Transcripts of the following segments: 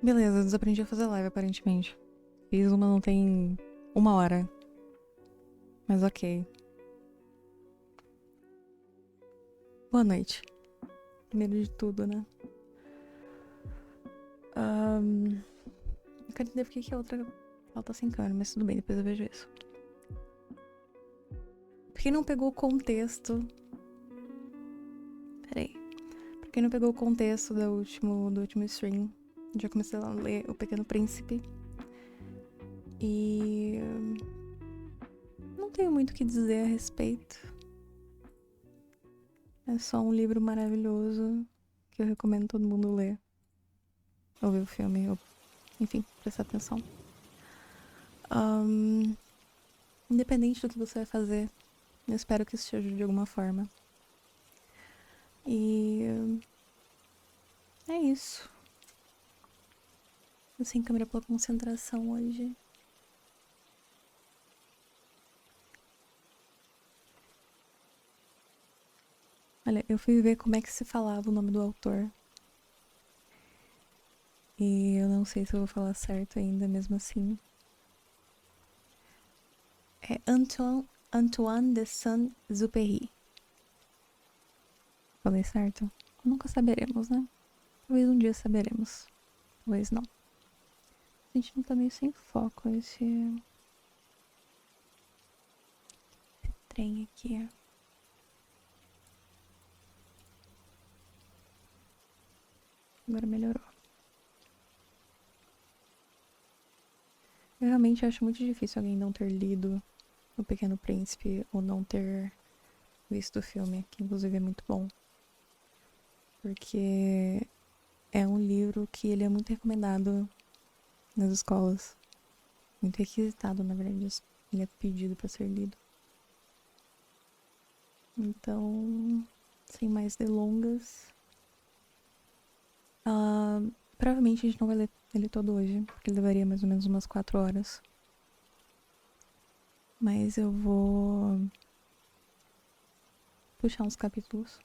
Beleza, desaprendi a fazer live, aparentemente. Fiz uma, não tem 1 hora. Mas ok. Boa noite. Primeiro de tudo, né? Eu quero entender por que a outra ela tá sem câmera, mas tudo bem, depois eu vejo isso. Pra quem não pegou o contexto... Peraí. Pra quem não pegou o contexto do último stream, já comecei a ler O Pequeno Príncipe. E... não tenho muito o que dizer a respeito. É só um livro maravilhoso que eu recomendo todo mundo ler. Ou ver o filme, ou, enfim, prestar atenção. Independente do que você vai fazer, eu espero que isso te ajude de alguma forma. E é isso. Eu sem câmera pela concentração hoje. Olha, eu fui ver como é que se falava o nome do autor. E eu não sei se eu vou falar certo ainda, mesmo assim. É Antoine de Saint-Exupéry. Falei certo? Nunca saberemos, né? Talvez um dia saberemos. Talvez não. A gente não tá meio sem foco esse trem aqui. Agora melhorou. Eu realmente acho muito difícil alguém não ter lido O Pequeno Príncipe ou não ter visto o filme, que inclusive é muito bom. Porque é um livro que ele é muito recomendado nas escolas. Muito requisitado, na verdade. Ele é pedido para ser lido. Então, sem mais delongas, provavelmente a gente não vai ler ele todo hoje, porque ele levaria mais ou menos umas 4 horas. Mas eu vou puxar uns capítulos.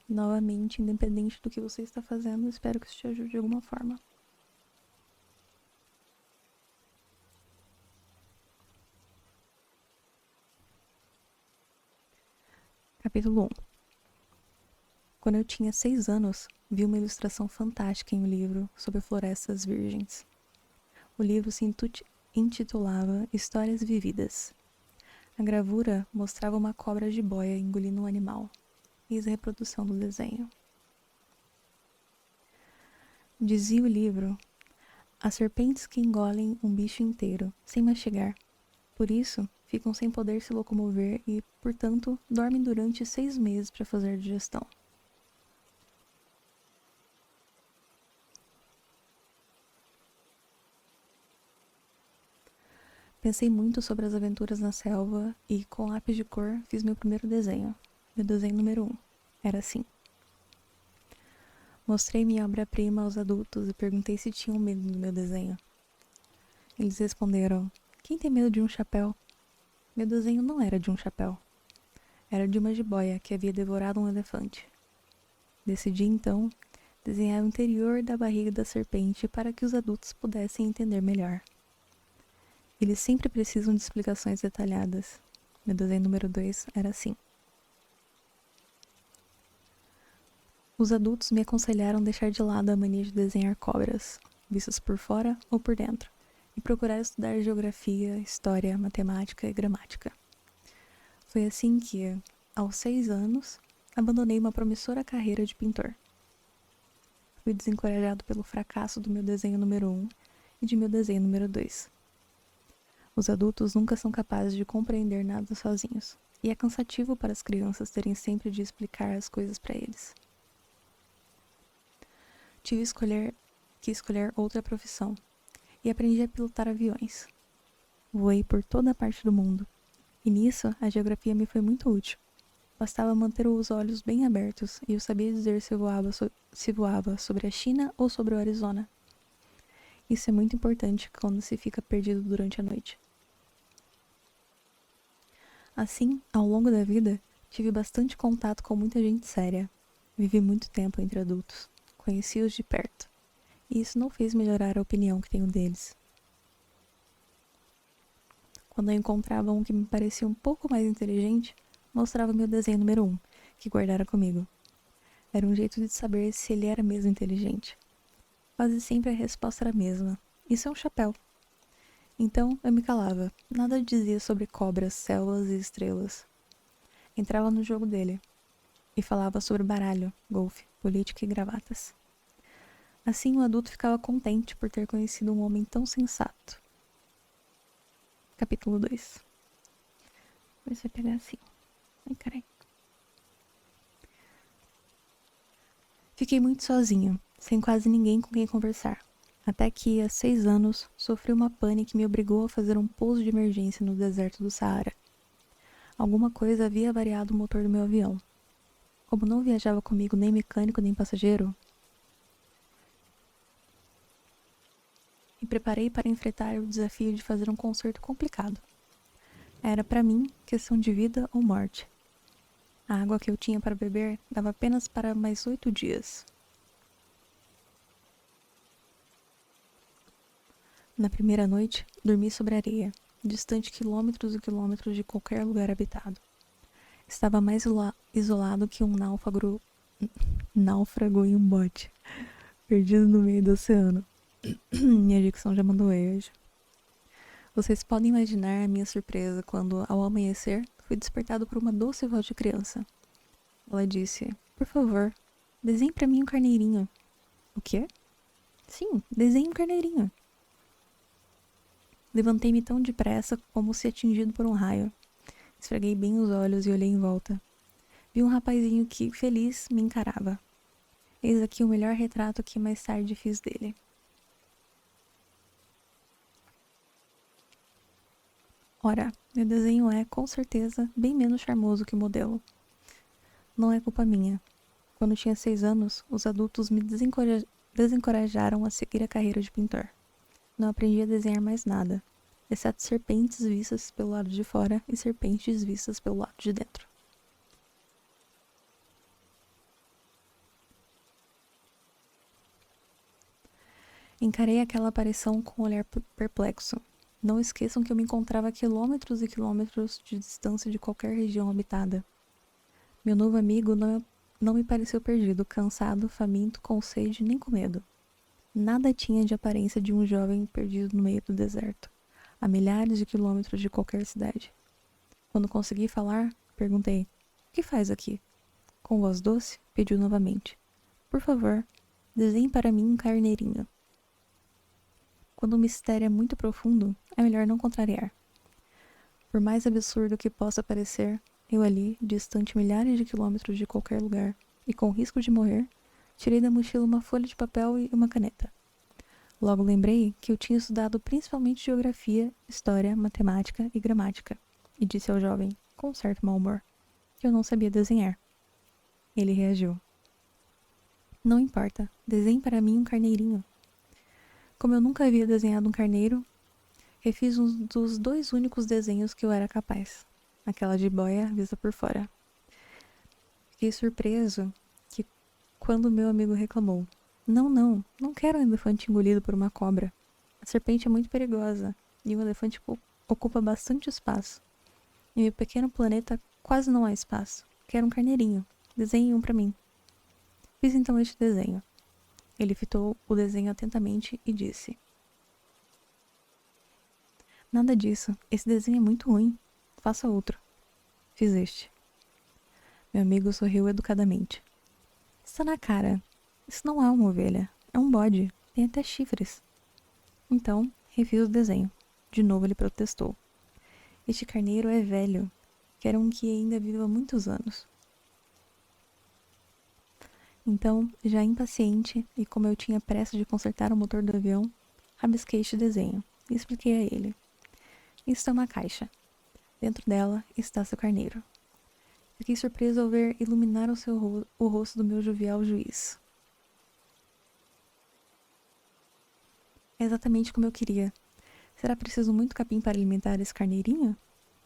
Novamente, independente do que você está fazendo, espero que isso te ajude de alguma forma. Capítulo 1. Quando eu tinha 6 anos, vi uma ilustração fantástica em um livro sobre florestas virgens. O livro se intitulava Histórias Vividas. A gravura mostrava uma cobra jiboia engolindo um animal. Eis a reprodução do desenho. Dizia o livro: há serpentes que engolem um bicho inteiro, sem mastigar. Por isso, ficam sem poder se locomover e, portanto, dormem durante 6 meses para fazer digestão. Pensei muito sobre as aventuras na selva e, com lápis de cor, fiz meu primeiro desenho. Meu desenho número 1. Era assim. Mostrei minha obra-prima aos adultos e perguntei se tinham medo do meu desenho. Eles responderam: quem tem medo de um chapéu? Meu desenho não era de um chapéu. Era de uma jiboia que havia devorado um elefante. Decidi, então, desenhar o interior da barriga da serpente para que os adultos pudessem entender melhor. Eles sempre precisam de explicações detalhadas. Meu desenho número 2 era assim. Os adultos me aconselharam deixar de lado a mania de desenhar cobras, vistas por fora ou por dentro, e procurar estudar geografia, história, matemática e gramática. Foi assim que, aos 6 anos, abandonei uma promissora carreira de pintor. Fui desencorajado pelo fracasso do meu desenho número 1 e de meu desenho número 2. Os adultos nunca são capazes de compreender nada sozinhos, e é cansativo para as crianças terem sempre de explicar as coisas para eles. Tive que escolher outra profissão, e aprendi a pilotar aviões. Voei por toda a parte do mundo, e nisso a geografia me foi muito útil. Bastava manter os olhos bem abertos e eu sabia dizer se voava sobre a China ou sobre o Arizona. Isso é muito importante quando se fica perdido durante a noite. Assim, ao longo da vida, tive bastante contato com muita gente séria. Vivi muito tempo entre adultos. Conheci-os de perto. e isso não fez melhorar a opinião que tenho deles. Quando eu encontrava um que me parecia um pouco mais inteligente, mostrava meu desenho número 1, que guardara comigo. Era um jeito de saber se ele era mesmo inteligente. Quase sempre a resposta era a mesma. Isso é um chapéu. Então eu me calava. Nada dizia sobre cobras, selvas e estrelas. Entrava no jogo dele e falava sobre baralho, golfe, política e gravatas. Assim o adulto ficava contente por ter conhecido um homem tão sensato. Capítulo 2. Vai ser pegar assim. Ai, carai. Fiquei muito sozinho, sem quase ninguém com quem conversar. Até que, há 6 anos, sofri uma pane que me obrigou a fazer um pouso de emergência no deserto do Saara. Alguma coisa havia variado o motor do meu avião. Como não viajava comigo nem mecânico nem passageiro, me preparei para enfrentar o desafio de fazer um concerto complicado. Era, para mim, questão de vida ou morte. A água que eu tinha para beber dava apenas para mais 8 dias. Na primeira noite, dormi sobre areia, distante quilômetros e quilômetros de qualquer lugar habitado. Estava mais isolado que um náufrago em um bote, perdido no meio do oceano. Minha dicção já mandou hoje. Vocês podem imaginar a minha surpresa quando, ao amanhecer, fui despertado por uma doce voz de criança. Ela disse: "Por favor, desenhe para mim um carneirinho." O quê? Sim, desenhe um carneirinho. Levantei-me tão depressa como se atingido por um raio. Esfreguei bem os olhos e olhei em volta. Vi um rapazinho que, feliz, me encarava. Eis aqui o melhor retrato que mais tarde fiz dele. Ora, meu desenho é, com certeza, bem menos charmoso que o modelo. Não é culpa minha. Quando tinha 6 anos, os adultos me desencorajaram a seguir a carreira de pintor. Não aprendi a desenhar mais nada, exceto serpentes vistas pelo lado de fora e serpentes vistas pelo lado de dentro. Encarei aquela aparição com um olhar perplexo. Não esqueçam que eu me encontrava a quilômetros e quilômetros de distância de qualquer região habitada. Meu novo amigo não me pareceu perdido, cansado, faminto, com sede nem com medo. Nada tinha de aparência de um jovem perdido no meio do deserto, a milhares de quilômetros de qualquer cidade. Quando consegui falar, perguntei: "O que faz aqui?" Com voz doce, pediu novamente: "Por favor, desenhe para mim um carneirinho." Quando o mistério é muito profundo, é melhor não contrariar. Por mais absurdo que possa parecer, eu ali, distante milhares de quilômetros de qualquer lugar, e com risco de morrer, tirei da mochila uma folha de papel e uma caneta. Logo lembrei que eu tinha estudado principalmente geografia, história, matemática e gramática, e disse ao jovem, com certo mau humor, que eu não sabia desenhar. Ele reagiu: "Não importa, desenhe para mim um carneirinho." Como eu nunca havia desenhado um carneiro, refiz um dos 2 únicos desenhos que eu era capaz, aquela jiboia vista por fora. Fiquei surpreso que quando meu amigo reclamou: Não quero um elefante engolido por uma cobra. A serpente é muito perigosa e o elefante ocupa bastante espaço. Em meu pequeno planeta quase não há espaço. Quero um carneirinho. Desenhe um para mim." Fiz então este desenho. Ele fitou o desenho atentamente e disse: "Nada disso. Esse desenho é muito ruim. Faça outro." Fiz este. Meu amigo sorriu educadamente. "Está na cara. Isso não é uma ovelha. É um bode. Tem até chifres." Então, refiz o desenho. De novo ele protestou: "Este carneiro é velho. Quero um que ainda viva muitos anos." Então, já impaciente e como eu tinha pressa de consertar o motor do avião, rabisquei este desenho e expliquei a ele: "Isto é uma caixa. Dentro dela está seu carneiro." Fiquei surpreso ao ver iluminar o rosto do meu jovial juiz. "É exatamente como eu queria. Será preciso muito capim para alimentar esse carneirinho?"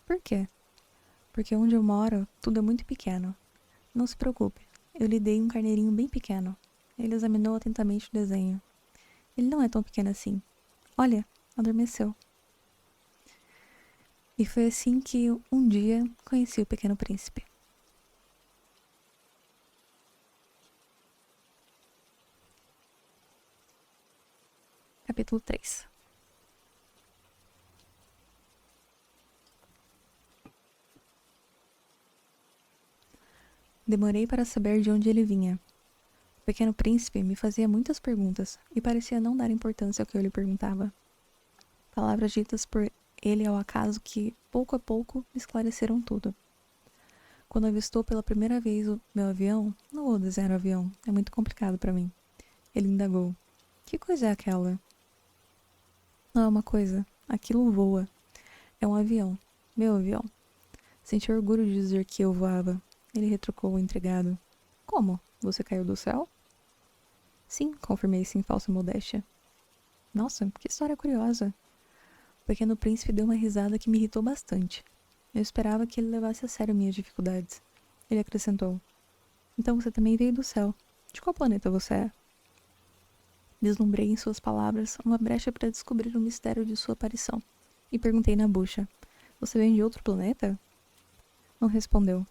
"Por quê?" "Porque onde eu moro, tudo é muito pequeno." "Não se preocupe, eu lhe dei um carneirinho bem pequeno." Ele examinou atentamente o desenho. Ele não é tão pequeno assim. Olha, adormeceu. E foi assim que um dia conheci o Pequeno Príncipe. Capítulo 3. Demorei para saber de onde ele vinha. O Pequeno Príncipe me fazia muitas perguntas e parecia não dar importância ao que eu lhe perguntava. Palavras ditas por ele ao acaso que, pouco a pouco, me esclareceram tudo. Quando avistou pela primeira vez o meu avião, não vou desenhar o avião, é muito complicado para mim. Ele indagou. Que coisa é aquela? Não é uma coisa, aquilo voa. É um avião, meu avião. Senti orgulho de dizer que eu voava. Ele retrucou intrigado. Como? Você caiu do céu? Sim, confirmei sem falsa modéstia. Nossa, que história curiosa. O Pequeno Príncipe deu uma risada que me irritou bastante. Eu esperava que ele levasse a sério minhas dificuldades. Ele acrescentou. Então você também veio do céu. De qual planeta você é? Deslumbrei em suas palavras uma brecha para descobrir o mistério de sua aparição. E perguntei na bucha. Você vem de outro planeta? Não respondeu.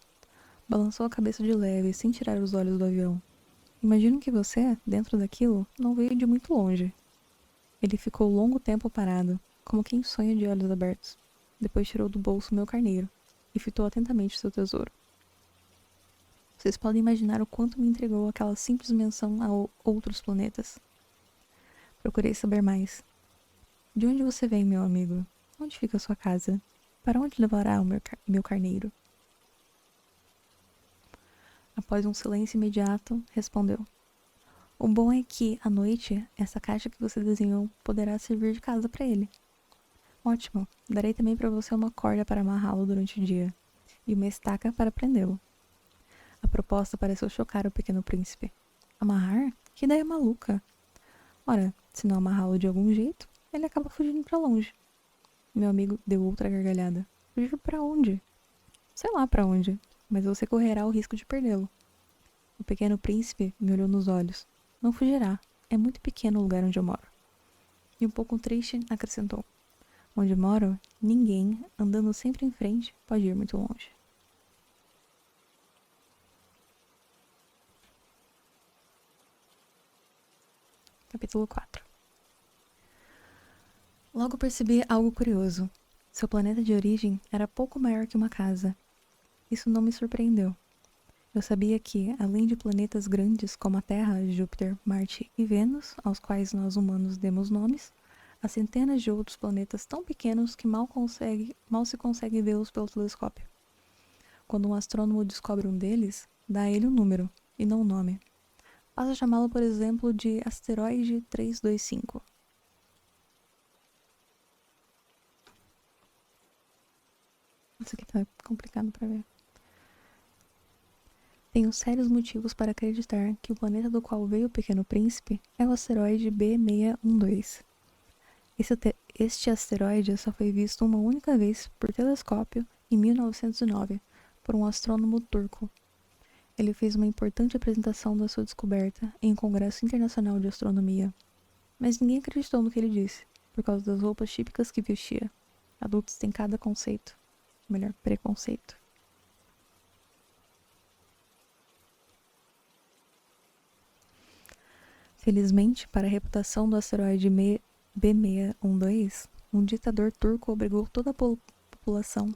Balançou a cabeça de leve, sem tirar os olhos do avião. Imagino que você, dentro daquilo, não veio de muito longe. Ele ficou longo tempo parado, como quem sonha de olhos abertos. Depois tirou do bolso meu carneiro e fitou atentamente seu tesouro. Vocês podem imaginar o quanto me entregou aquela simples menção a outros planetas. Procurei saber mais. De onde você vem, meu amigo? Onde fica a sua casa? Para onde levará o meu carneiro? Após um silêncio imediato, respondeu. O bom é que, à noite, essa caixa que você desenhou poderá servir de casa para ele. Ótimo, darei também para você uma corda para amarrá-lo durante o dia, e uma estaca para prendê-lo. A proposta pareceu chocar o Pequeno Príncipe. Amarrar? Que ideia maluca! Ora, se não amarrá-lo de algum jeito, ele acaba fugindo para longe. Meu amigo deu outra gargalhada. Fugir para onde? Sei lá para onde, mas você correrá o risco de perdê-lo. O Pequeno Príncipe me olhou nos olhos. Não fugirá. É muito pequeno o lugar onde eu moro. E um pouco triste, acrescentou. Onde moro, ninguém, andando sempre em frente, pode ir muito longe. Capítulo 4. Logo percebi algo curioso. Seu planeta de origem era pouco maior que uma casa. Isso não me surpreendeu. Eu sabia que, além de planetas grandes como a Terra, Júpiter, Marte e Vênus, aos quais nós humanos demos nomes, há centenas de outros planetas tão pequenos que mal se consegue vê-los pelo telescópio. Quando um astrônomo descobre um deles, dá a ele um número, e não um nome. Passa a chamá-lo, por exemplo, de asteroide 325. Isso aqui tá complicado para ver. Tenho sérios motivos para acreditar que o planeta do qual veio o Pequeno Príncipe é o asteroide B612. Este asteroide só foi visto uma única vez por telescópio em 1909 por um astrônomo turco. Ele fez uma importante apresentação da sua descoberta em um congresso internacional de astronomia, mas ninguém acreditou no que ele disse, por causa das roupas típicas que vestia. Adultos têm cada conceito, melhor, preconceito. Felizmente, para a reputação do asteroide B612, um ditador turco obrigou toda a população,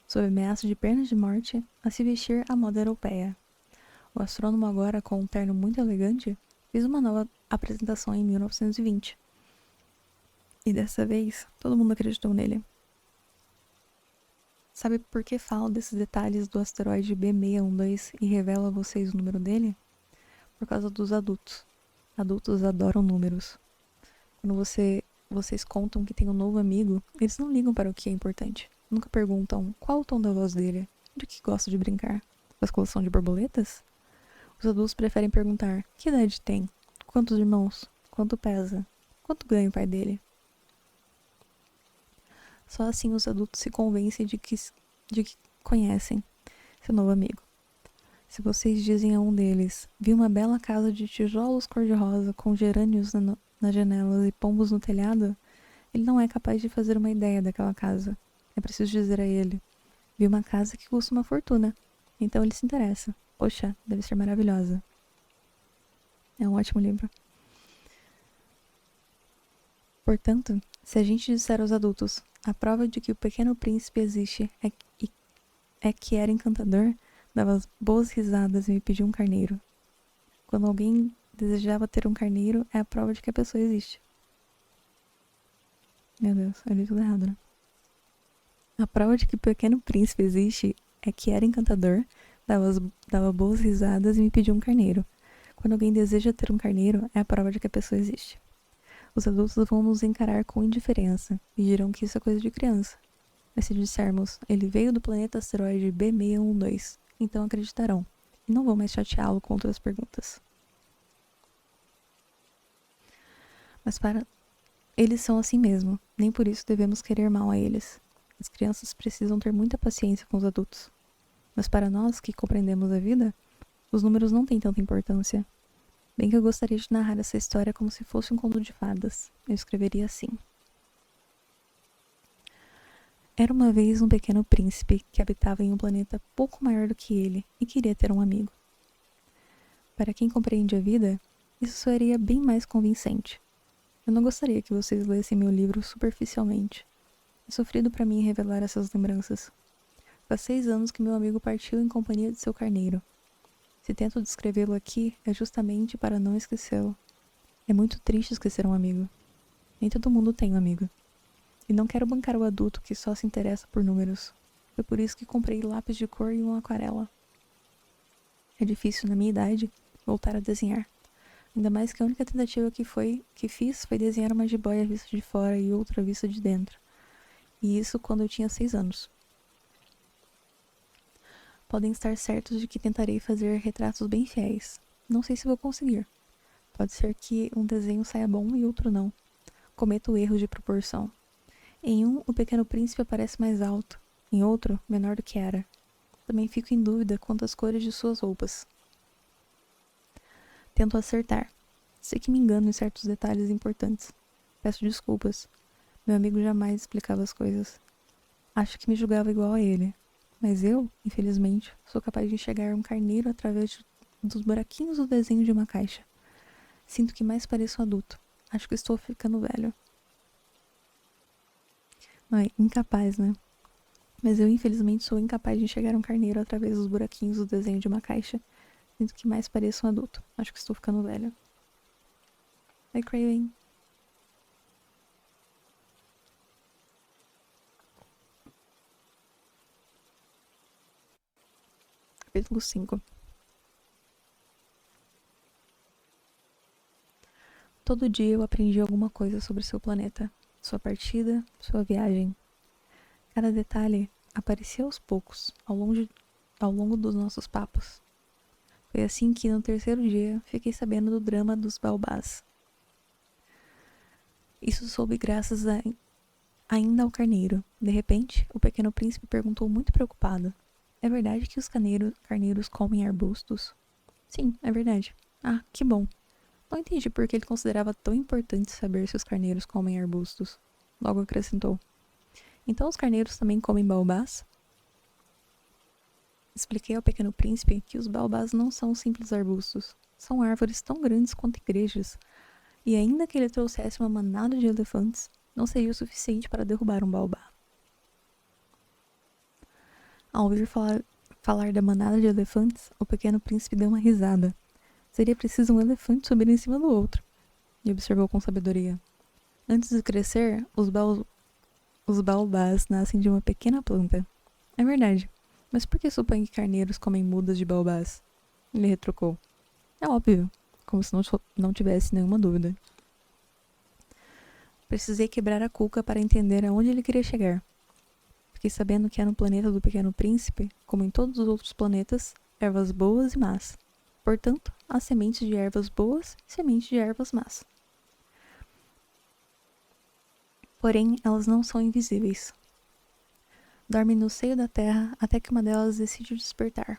sob ameaça de penas de morte, a se vestir à moda europeia. O astrônomo, agora com um terno muito elegante, fez uma nova apresentação em 1920. E dessa vez, todo mundo acreditou nele. Sabe por que falo desses detalhes do asteroide B612 e revelo a vocês o número dele? Por causa dos adultos. Adultos adoram números. Quando vocês contam que tem um novo amigo, eles não ligam para o que é importante. Nunca perguntam qual o tom da voz dele, de que gosta de brincar, das coleção de borboletas. Os adultos preferem perguntar que idade tem, quantos irmãos, quanto pesa, quanto ganha o pai dele. Só assim os adultos se convencem de que conhecem seu novo amigo. Se vocês dizem a um deles, vi uma bela casa de tijolos cor-de-rosa com gerânios na nas janelas e pombos no telhado, ele não é capaz de fazer uma ideia daquela casa. É preciso dizer a ele: vi uma casa que custa uma fortuna. Então ele se interessa. Poxa, deve ser maravilhosa. É um ótimo livro. Portanto, se a gente disser aos adultos: a prova de que o Pequeno Príncipe existe é que era encantador, dava boas risadas e me pediu um carneiro. Quando alguém desejava ter um carneiro, é a prova de que a pessoa existe. Meu Deus, eu li tudo errado, né? A prova de que o Pequeno Príncipe existe é que era encantador, dava boas risadas e me pediu um carneiro. Quando alguém deseja ter um carneiro, é a prova de que a pessoa existe. Os adultos vão nos encarar com indiferença e dirão que isso é coisa de criança. Mas se dissermos: ele veio do planeta asteroide B612, então acreditarão e não vão mais chateá-lo com outras perguntas. Mas eles são assim mesmo, nem por isso devemos querer mal a eles. As crianças precisam ter muita paciência com os adultos. Mas para nós que compreendemos a vida, os números não têm tanta importância. Bem que eu gostaria de narrar essa história como se fosse um conto de fadas. Eu escreveria assim. Era uma vez um pequeno príncipe que habitava em um planeta pouco maior do que ele e queria ter um amigo. Para quem compreende a vida, isso soaria bem mais convincente. Eu não gostaria que vocês lessem meu livro superficialmente. É sofrido para mim revelar essas lembranças. Faz 6 anos que meu amigo partiu em companhia de seu carneiro. Se tento descrevê-lo aqui, é justamente para não esquecê-lo. É muito triste esquecer um amigo. Nem todo mundo tem um amigo. E não quero bancar o adulto que só se interessa por números. Foi por isso que comprei lápis de cor e uma aquarela. É difícil, na minha idade, voltar a desenhar. Ainda mais que a única tentativa que fiz foi desenhar uma jiboia vista de fora e outra vista de dentro. E isso quando eu tinha 6 anos. Podem estar certos de que tentarei fazer retratos bem fiéis. Não sei se vou conseguir. Pode ser que um desenho saia bom e outro não. Cometo erros de proporção. Em um, o Pequeno Príncipe aparece mais alto. Em outro, menor do que era. Também fico em dúvida quanto às cores de suas roupas. Tento acertar. Sei que me engano em certos detalhes importantes. Peço desculpas. Meu amigo jamais explicava as coisas. Acho que me julgava igual a ele. Mas eu, infelizmente, sou capaz de enxergar um carneiro através dos buraquinhos do desenho de uma caixa. Sinto que mais pareço um adulto. Acho que estou ficando velho. Não é incapaz, né? Mas eu, infelizmente, sou incapaz de enxergar um carneiro através dos buraquinhos do desenho de uma caixa. Sinto que mais pareço um adulto. Acho que estou ficando velho. Oi, Craven. Capítulo 5. Todo dia eu aprendi alguma coisa sobre seu planeta, sua partida, sua viagem. Cada detalhe aparecia aos poucos, ao longo dos nossos papos. Foi assim que, no terceiro dia, fiquei sabendo do drama dos baobás. Isso soube graças ainda ao carneiro. De repente, o Pequeno Príncipe perguntou muito preocupado: é verdade que os carneiros comem arbustos? Sim, é verdade. Ah, que bom. Não entendi por que ele considerava tão importante saber se os carneiros comem arbustos. Logo acrescentou: então os carneiros também comem baobás? Expliquei ao Pequeno Príncipe que os baobás não são simples arbustos. São árvores tão grandes quanto igrejas. E ainda que ele trouxesse uma manada de elefantes, não seria o suficiente para derrubar um baobá. Ao ouvir falar da manada de elefantes, o Pequeno Príncipe deu uma risada. Seria preciso um elefante subir em cima do outro, e observou com sabedoria. Antes de crescer, os baobás nascem de uma pequena planta. É verdade, mas por que supõe que carneiros comem mudas de baobás? Ele retrucou. É óbvio, como se não tivesse nenhuma dúvida. Precisei quebrar a cuca para entender aonde ele queria chegar. Fiquei sabendo que há no planeta do Pequeno Príncipe, como em todos os outros planetas, ervas boas e más. Portanto, há sementes de ervas boas e sementes de ervas más. Porém, elas não são invisíveis. Dormem no seio da terra até que uma delas decide despertar.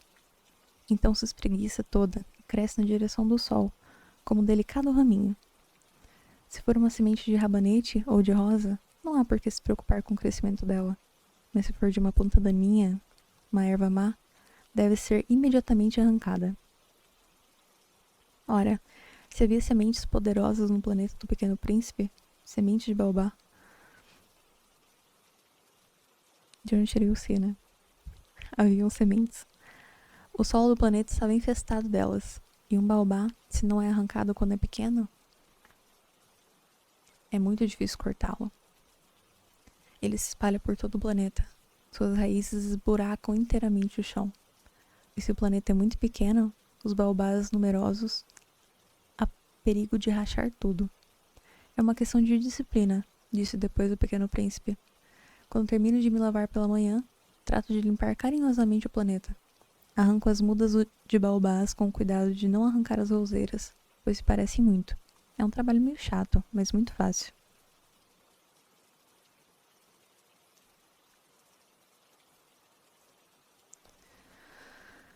Então se espreguiça toda e cresce na direção do sol, como um delicado raminho. Se for uma semente de rabanete ou de rosa, não há por que se preocupar com o crescimento dela. Mas se for de uma planta daninha, uma erva má, deve ser imediatamente arrancada. Ora, se havia sementes poderosas no planeta do Pequeno Príncipe, semente de baobá, de onde tirei o C, né? Haviam sementes. O solo do planeta estava infestado delas, e um baobá, se não é arrancado quando é pequeno, é muito difícil cortá-lo. Ele se espalha por todo o planeta. Suas raízes esburacam inteiramente o chão. E se o planeta é muito pequeno, os baobás numerosos, há perigo de rachar tudo. É uma questão de disciplina, disse depois o Pequeno Príncipe. Quando termino de me lavar pela manhã, trato de limpar carinhosamente o planeta. Arranco as mudas de baobás com cuidado de não arrancar as roseiras, pois se parecem muito. É um trabalho meio chato, mas muito fácil.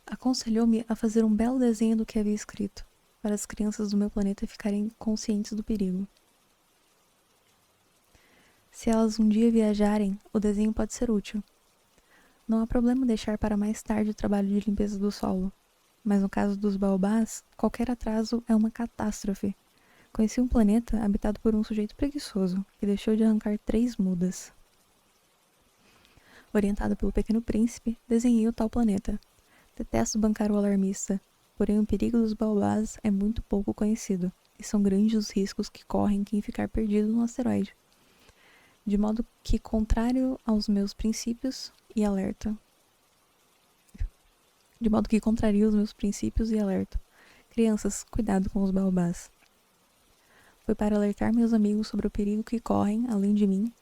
Aconselhou-me a fazer um belo desenho do que havia escrito, para as crianças do meu planeta ficarem conscientes do perigo. Se elas um dia viajarem, o desenho pode ser útil. Não há problema deixar para mais tarde o trabalho de limpeza do solo, mas no caso dos baobás, qualquer atraso é uma catástrofe. Conheci um planeta habitado por um sujeito preguiçoso, que deixou de arrancar 3 mudas. Orientado pelo Pequeno Príncipe, desenhei o tal planeta. Detesto bancar o alarmista, porém o perigo dos baobás é muito pouco conhecido, e são grandes os riscos que correm quem ficar perdido no asteroide. De modo que, contrário aos meus princípios e alerta. De modo que contraria os meus princípios e alerta. Crianças, cuidado com os baobás. Foi para alertar meus amigos sobre o perigo que correm, além de mim,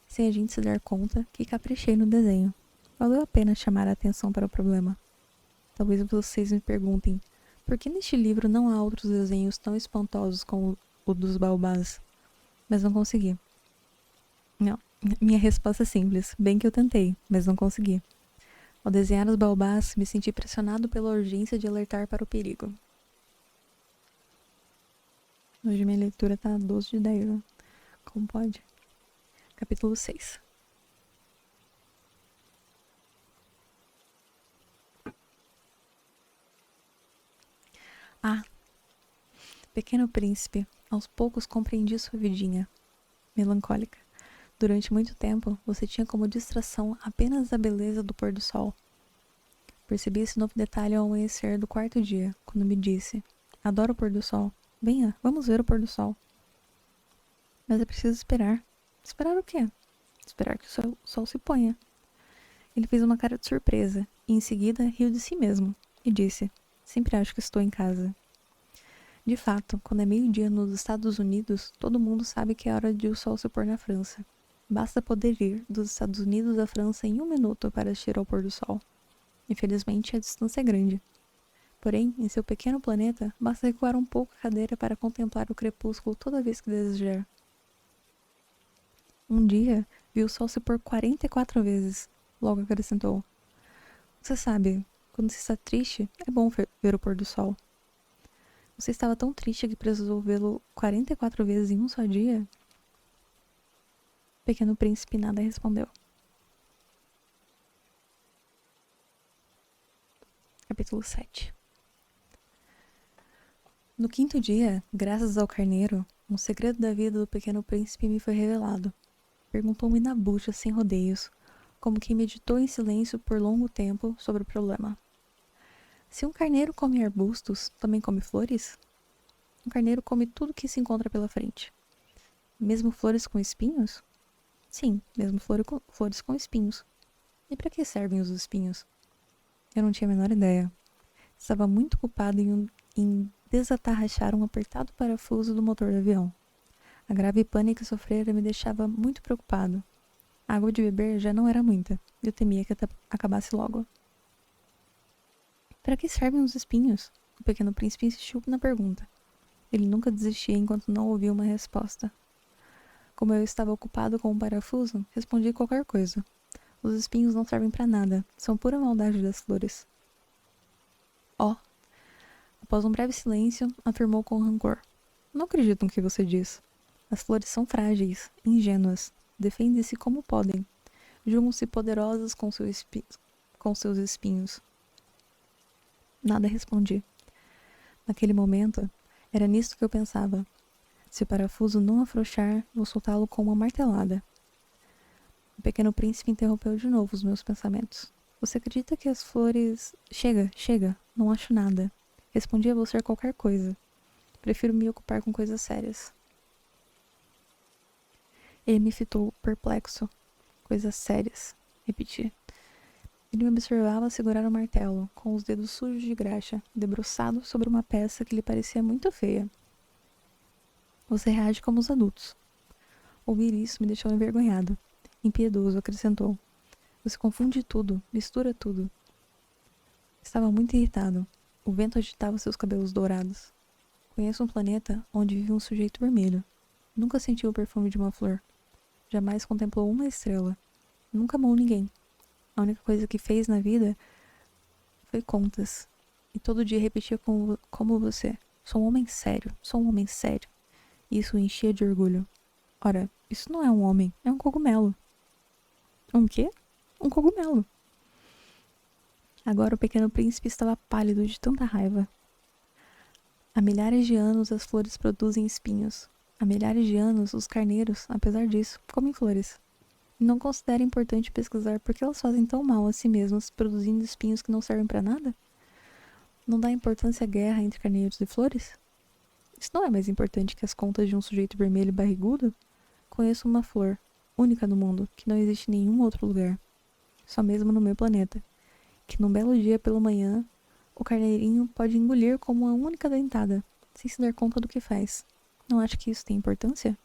sem a gente se dar conta, que caprichei no desenho. Valeu a pena chamar a atenção para o problema. Talvez vocês me perguntem, por que neste livro não há outros desenhos tão espantosos como o dos baobás? Mas não consegui. Não, minha resposta é simples, bem que eu tentei, mas não consegui. Ao desenhar os baobás, me senti pressionado pela urgência de alertar para o perigo. Hoje minha leitura tá 12 de 10, né? Como pode? Capítulo 6. Ah, Pequeno Príncipe, aos poucos compreendi sua vidinha, melancólica. Durante muito tempo, você tinha como distração apenas a beleza do pôr do sol. Percebi esse novo detalhe ao amanhecer do 4º dia, quando me disse: adoro o pôr do sol. Venha, vamos ver o pôr do sol. Mas é preciso esperar. Esperar o quê? Esperar que o sol se ponha. Ele fez uma cara de surpresa, e em seguida riu de si mesmo, e disse: sempre acho que estou em casa. De fato, quando é meio-dia nos Estados Unidos, todo mundo sabe que é hora de o sol se pôr na França. Basta poder ir dos Estados Unidos à França em 1 minuto para assistir ao pôr do sol. Infelizmente, a distância é grande. Porém, em seu pequeno planeta, basta recuar um pouco a cadeira para contemplar o crepúsculo toda vez que desejar. Um dia, vi o sol se pôr 44 vezes. Logo acrescentou: você sabe, quando se está triste, é bom ver o pôr do sol. Você estava tão triste que precisou vê-lo 44 vezes em um só dia? O Pequeno Príncipe nada respondeu. Capítulo 7. No 5º dia, graças ao carneiro, um segredo da vida do Pequeno Príncipe me foi revelado. Perguntou-me na bucha, sem rodeios, como quem meditou em silêncio por longo tempo sobre o problema. Se um carneiro come arbustos, também come flores? Um carneiro come tudo que se encontra pela frente. Mesmo flores com espinhos? Sim, mesmo flores com espinhos. E para que servem os espinhos? Eu não tinha a menor ideia. Estava muito ocupado em desatarrachar um apertado parafuso do motor do avião. A grave pane que sofrera me deixava muito preocupado. A água de beber já não era muita, e eu temia que acabasse logo. Para que servem os espinhos? O Pequeno Príncipe insistiu na pergunta. Ele nunca desistia enquanto não ouvia uma resposta. Como eu estava ocupado com o parafuso, respondi qualquer coisa. Os espinhos não servem para nada, são pura maldade das flores. Após um breve silêncio, afirmou com rancor. Não acredito no que você diz. As flores são frágeis, ingênuas, defendem-se como podem, julgam-se poderosas com seus espinhos. Nada respondi. Naquele momento, era nisto que eu pensava. Se o parafuso não afrouxar, vou soltá-lo com uma martelada. O pequeno príncipe interrompeu de novo os meus pensamentos. Você acredita que as flores... Chega, chega, não acho nada. Respondi a você qualquer coisa. Prefiro me ocupar com coisas sérias. Ele me fitou perplexo. Coisas sérias, repeti. Ele me observava segurar o martelo, com os dedos sujos de graxa, debruçado sobre uma peça que lhe parecia muito feia. Você reage como os adultos. Ouvir isso me deixou envergonhado. Impiedoso, acrescentou. Você confunde tudo, mistura tudo. Estava muito irritado. O vento agitava seus cabelos dourados. Conheço um planeta onde vive um sujeito vermelho. Nunca sentiu o perfume de uma flor. Jamais contemplou uma estrela. Nunca amou ninguém. A única coisa que fez na vida foi contas. E todo dia repetia como você. Sou um homem sério, sou um homem sério. E isso o enchia de orgulho. Ora, isso não é um homem, é um cogumelo. Um quê? Um cogumelo. Agora o pequeno príncipe estava pálido de tanta raiva. Há milhares de anos as flores produzem espinhos. Há milhares de anos os carneiros, apesar disso, comem flores. E não considera importante pesquisar por que elas fazem tão mal a si mesmas, produzindo espinhos que não servem para nada? Não dá importância à guerra entre carneiros e flores? Isso não é mais importante que as contas de um sujeito vermelho e barrigudo? Conheço uma flor, única no mundo, que não existe em nenhum outro lugar. Só mesmo no meu planeta. Que num belo dia pela manhã, o carneirinho pode engolir como uma única dentada, sem se dar conta do que faz. Não acha que isso tem importância?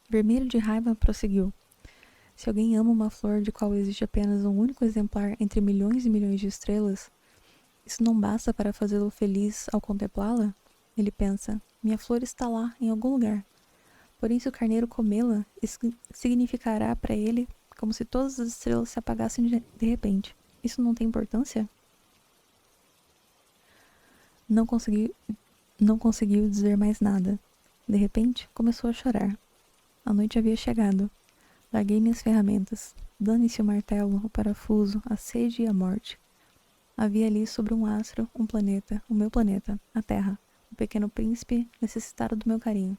Vermelho de raiva, prosseguiu. Se alguém ama uma flor de qual existe apenas um único exemplar entre milhões e milhões de estrelas, isso não basta para fazê-lo feliz ao contemplá-la? Ele pensa, minha flor está lá, em algum lugar. Porém, se o carneiro comê-la, isso significará para ele como se todas as estrelas se apagassem de repente. Isso não tem importância? Não conseguiu dizer mais nada. De repente, começou a chorar. A noite havia chegado. Larguei minhas ferramentas. Dane-se o martelo, o parafuso, a sede e a morte. Havia ali sobre um astro, um planeta, o meu planeta, a Terra. O pequeno príncipe necessitara do meu carinho.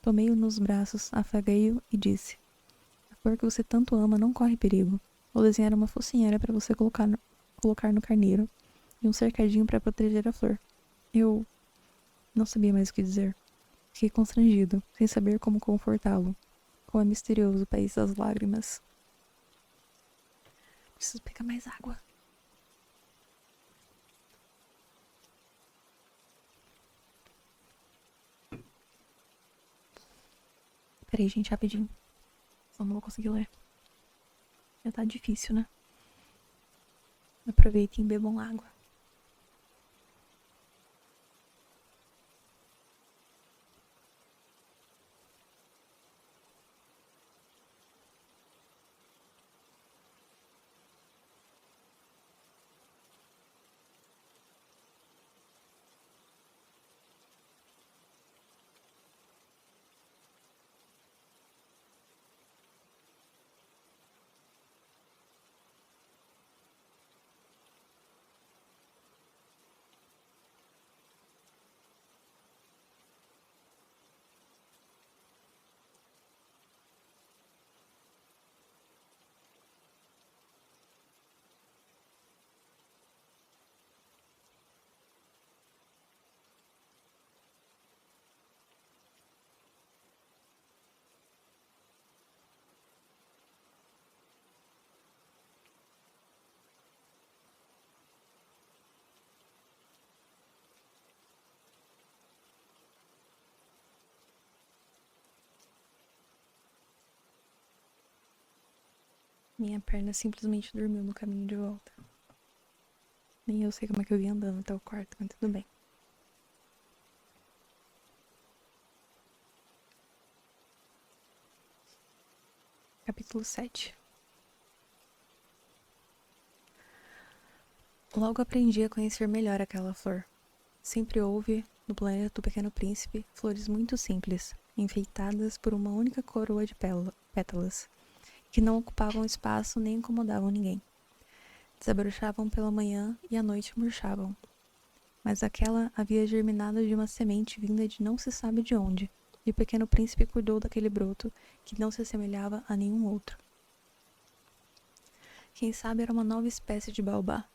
Tomei-o nos braços, afaguei-o e disse: a flor que você tanto ama não corre perigo. Vou desenhar uma focinheira para você colocar no carneiro e um cercadinho para proteger a flor. Eu não sabia mais o que dizer. Fiquei constrangido, sem saber como confortá-lo. Como é misterioso o país das lágrimas. Preciso pegar mais água. Peraí, gente, rapidinho. Senão não vou conseguir ler. Já tá difícil, né? Aproveitem e bebam água. Minha perna simplesmente dormiu no caminho de volta. Nem eu sei como é que eu vim andando até o quarto, mas tudo bem. Capítulo 7. Logo aprendi a conhecer melhor aquela flor. Sempre houve, no planeta do Pequeno Príncipe, flores muito simples, enfeitadas por uma única coroa de pétalas, que não ocupavam espaço nem incomodavam ninguém. Desabrochavam pela manhã e à noite murchavam. Mas aquela havia germinado de uma semente vinda de não se sabe de onde, e o Pequeno Príncipe cuidou daquele broto que não se assemelhava a nenhum outro. Quem sabe era uma nova espécie de baobá,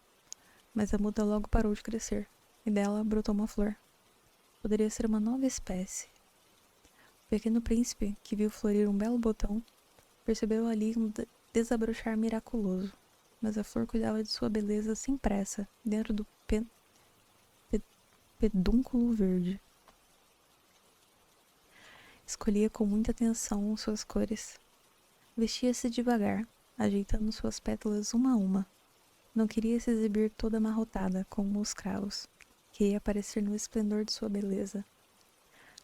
mas a muda logo parou de crescer, e dela brotou uma flor. Poderia ser uma nova espécie. O Pequeno Príncipe, que viu florir um belo botão, percebeu ali um desabrochar miraculoso, mas a flor cuidava de sua beleza sem pressa, dentro do pedúnculo verde. Escolhia com muita atenção suas cores. Vestia-se devagar, ajeitando suas pétalas uma a uma. Não queria se exibir toda amarrotada, como os cravos. Queria aparecer no esplendor de sua beleza.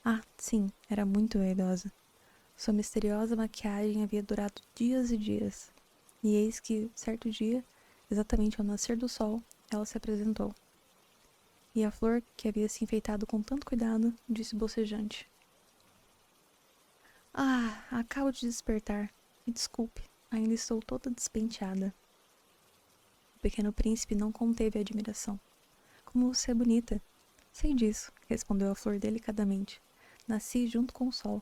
Ah, sim, era muito vaidosa. Sua misteriosa maquiagem havia durado dias e dias. E eis que, certo dia, exatamente ao nascer do sol, ela se apresentou. E a flor, que havia se enfeitado com tanto cuidado, disse bocejante: "Ah, acabo de despertar. Me desculpe, ainda estou toda despenteada." O Pequeno Príncipe não conteve a admiração. "Como você é bonita." "Sei disso", respondeu a flor delicadamente. "Nasci junto com o sol."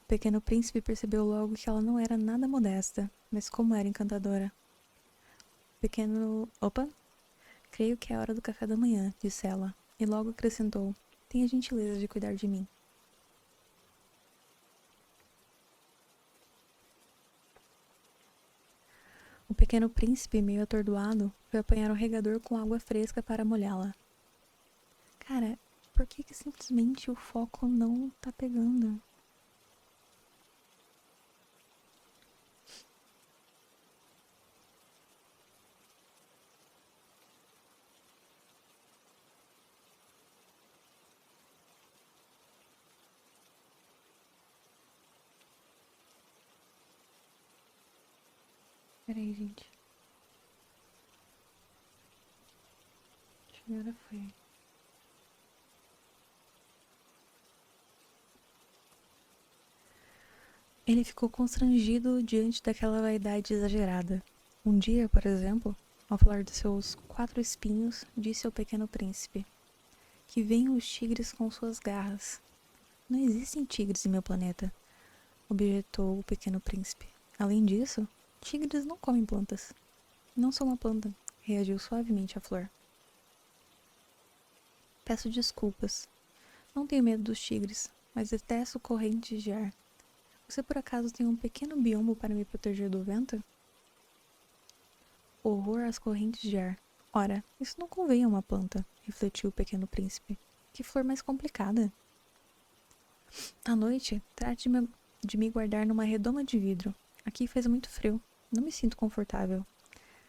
O Pequeno Príncipe percebeu logo que ela não era nada modesta, mas como era encantadora. Opa! "Creio que é a hora do café da manhã", disse ela, e logo acrescentou: "Tenha a gentileza de cuidar de mim." O Pequeno Príncipe, meio atordoado, foi apanhar o regador com água fresca para molhá-la. Cara, por que simplesmente o foco não tá pegando? Peraí, gente. Acho que agora foi. Ele ficou constrangido diante daquela vaidade exagerada. Um dia, por exemplo, ao falar de seus 4 espinhos, disse ao Pequeno Príncipe: "Que venham os tigres com suas garras." "Não existem tigres em meu planeta", objetou o Pequeno Príncipe. "Além disso, tigres não comem plantas." "Não sou uma planta", reagiu suavemente a flor. "Peço desculpas. Não tenho medo dos tigres, mas detesto correntes de ar. Você por acaso tem um pequeno biombo para me proteger do vento?" "Horror às correntes de ar. Ora, isso não convém a uma planta", refletiu o Pequeno Príncipe. "Que flor mais complicada." "À noite, trate de me guardar numa redoma de vidro. Aqui faz muito frio. Não me sinto confortável.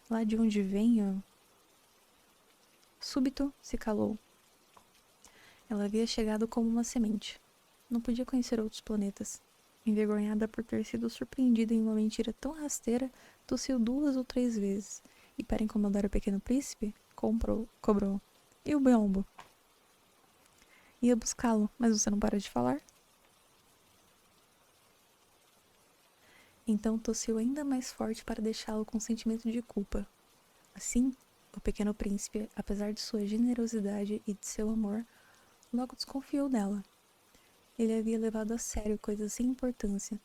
Lá de onde venho..." Súbito se calou. Ela havia chegado como uma semente. Não podia conhecer outros planetas. Envergonhada por ter sido surpreendida em uma mentira tão rasteira, tossiu 2 ou 3 vezes, e para incomodar o Pequeno Príncipe, cobrou: "E o biombo?" "Ia buscá-lo, mas você não para de falar." Então tossiu ainda mais forte para deixá-lo com sentimento de culpa. Assim, o Pequeno Príncipe, apesar de sua generosidade e de seu amor, logo desconfiou dela. Ele havia levado a sério coisas sem importância,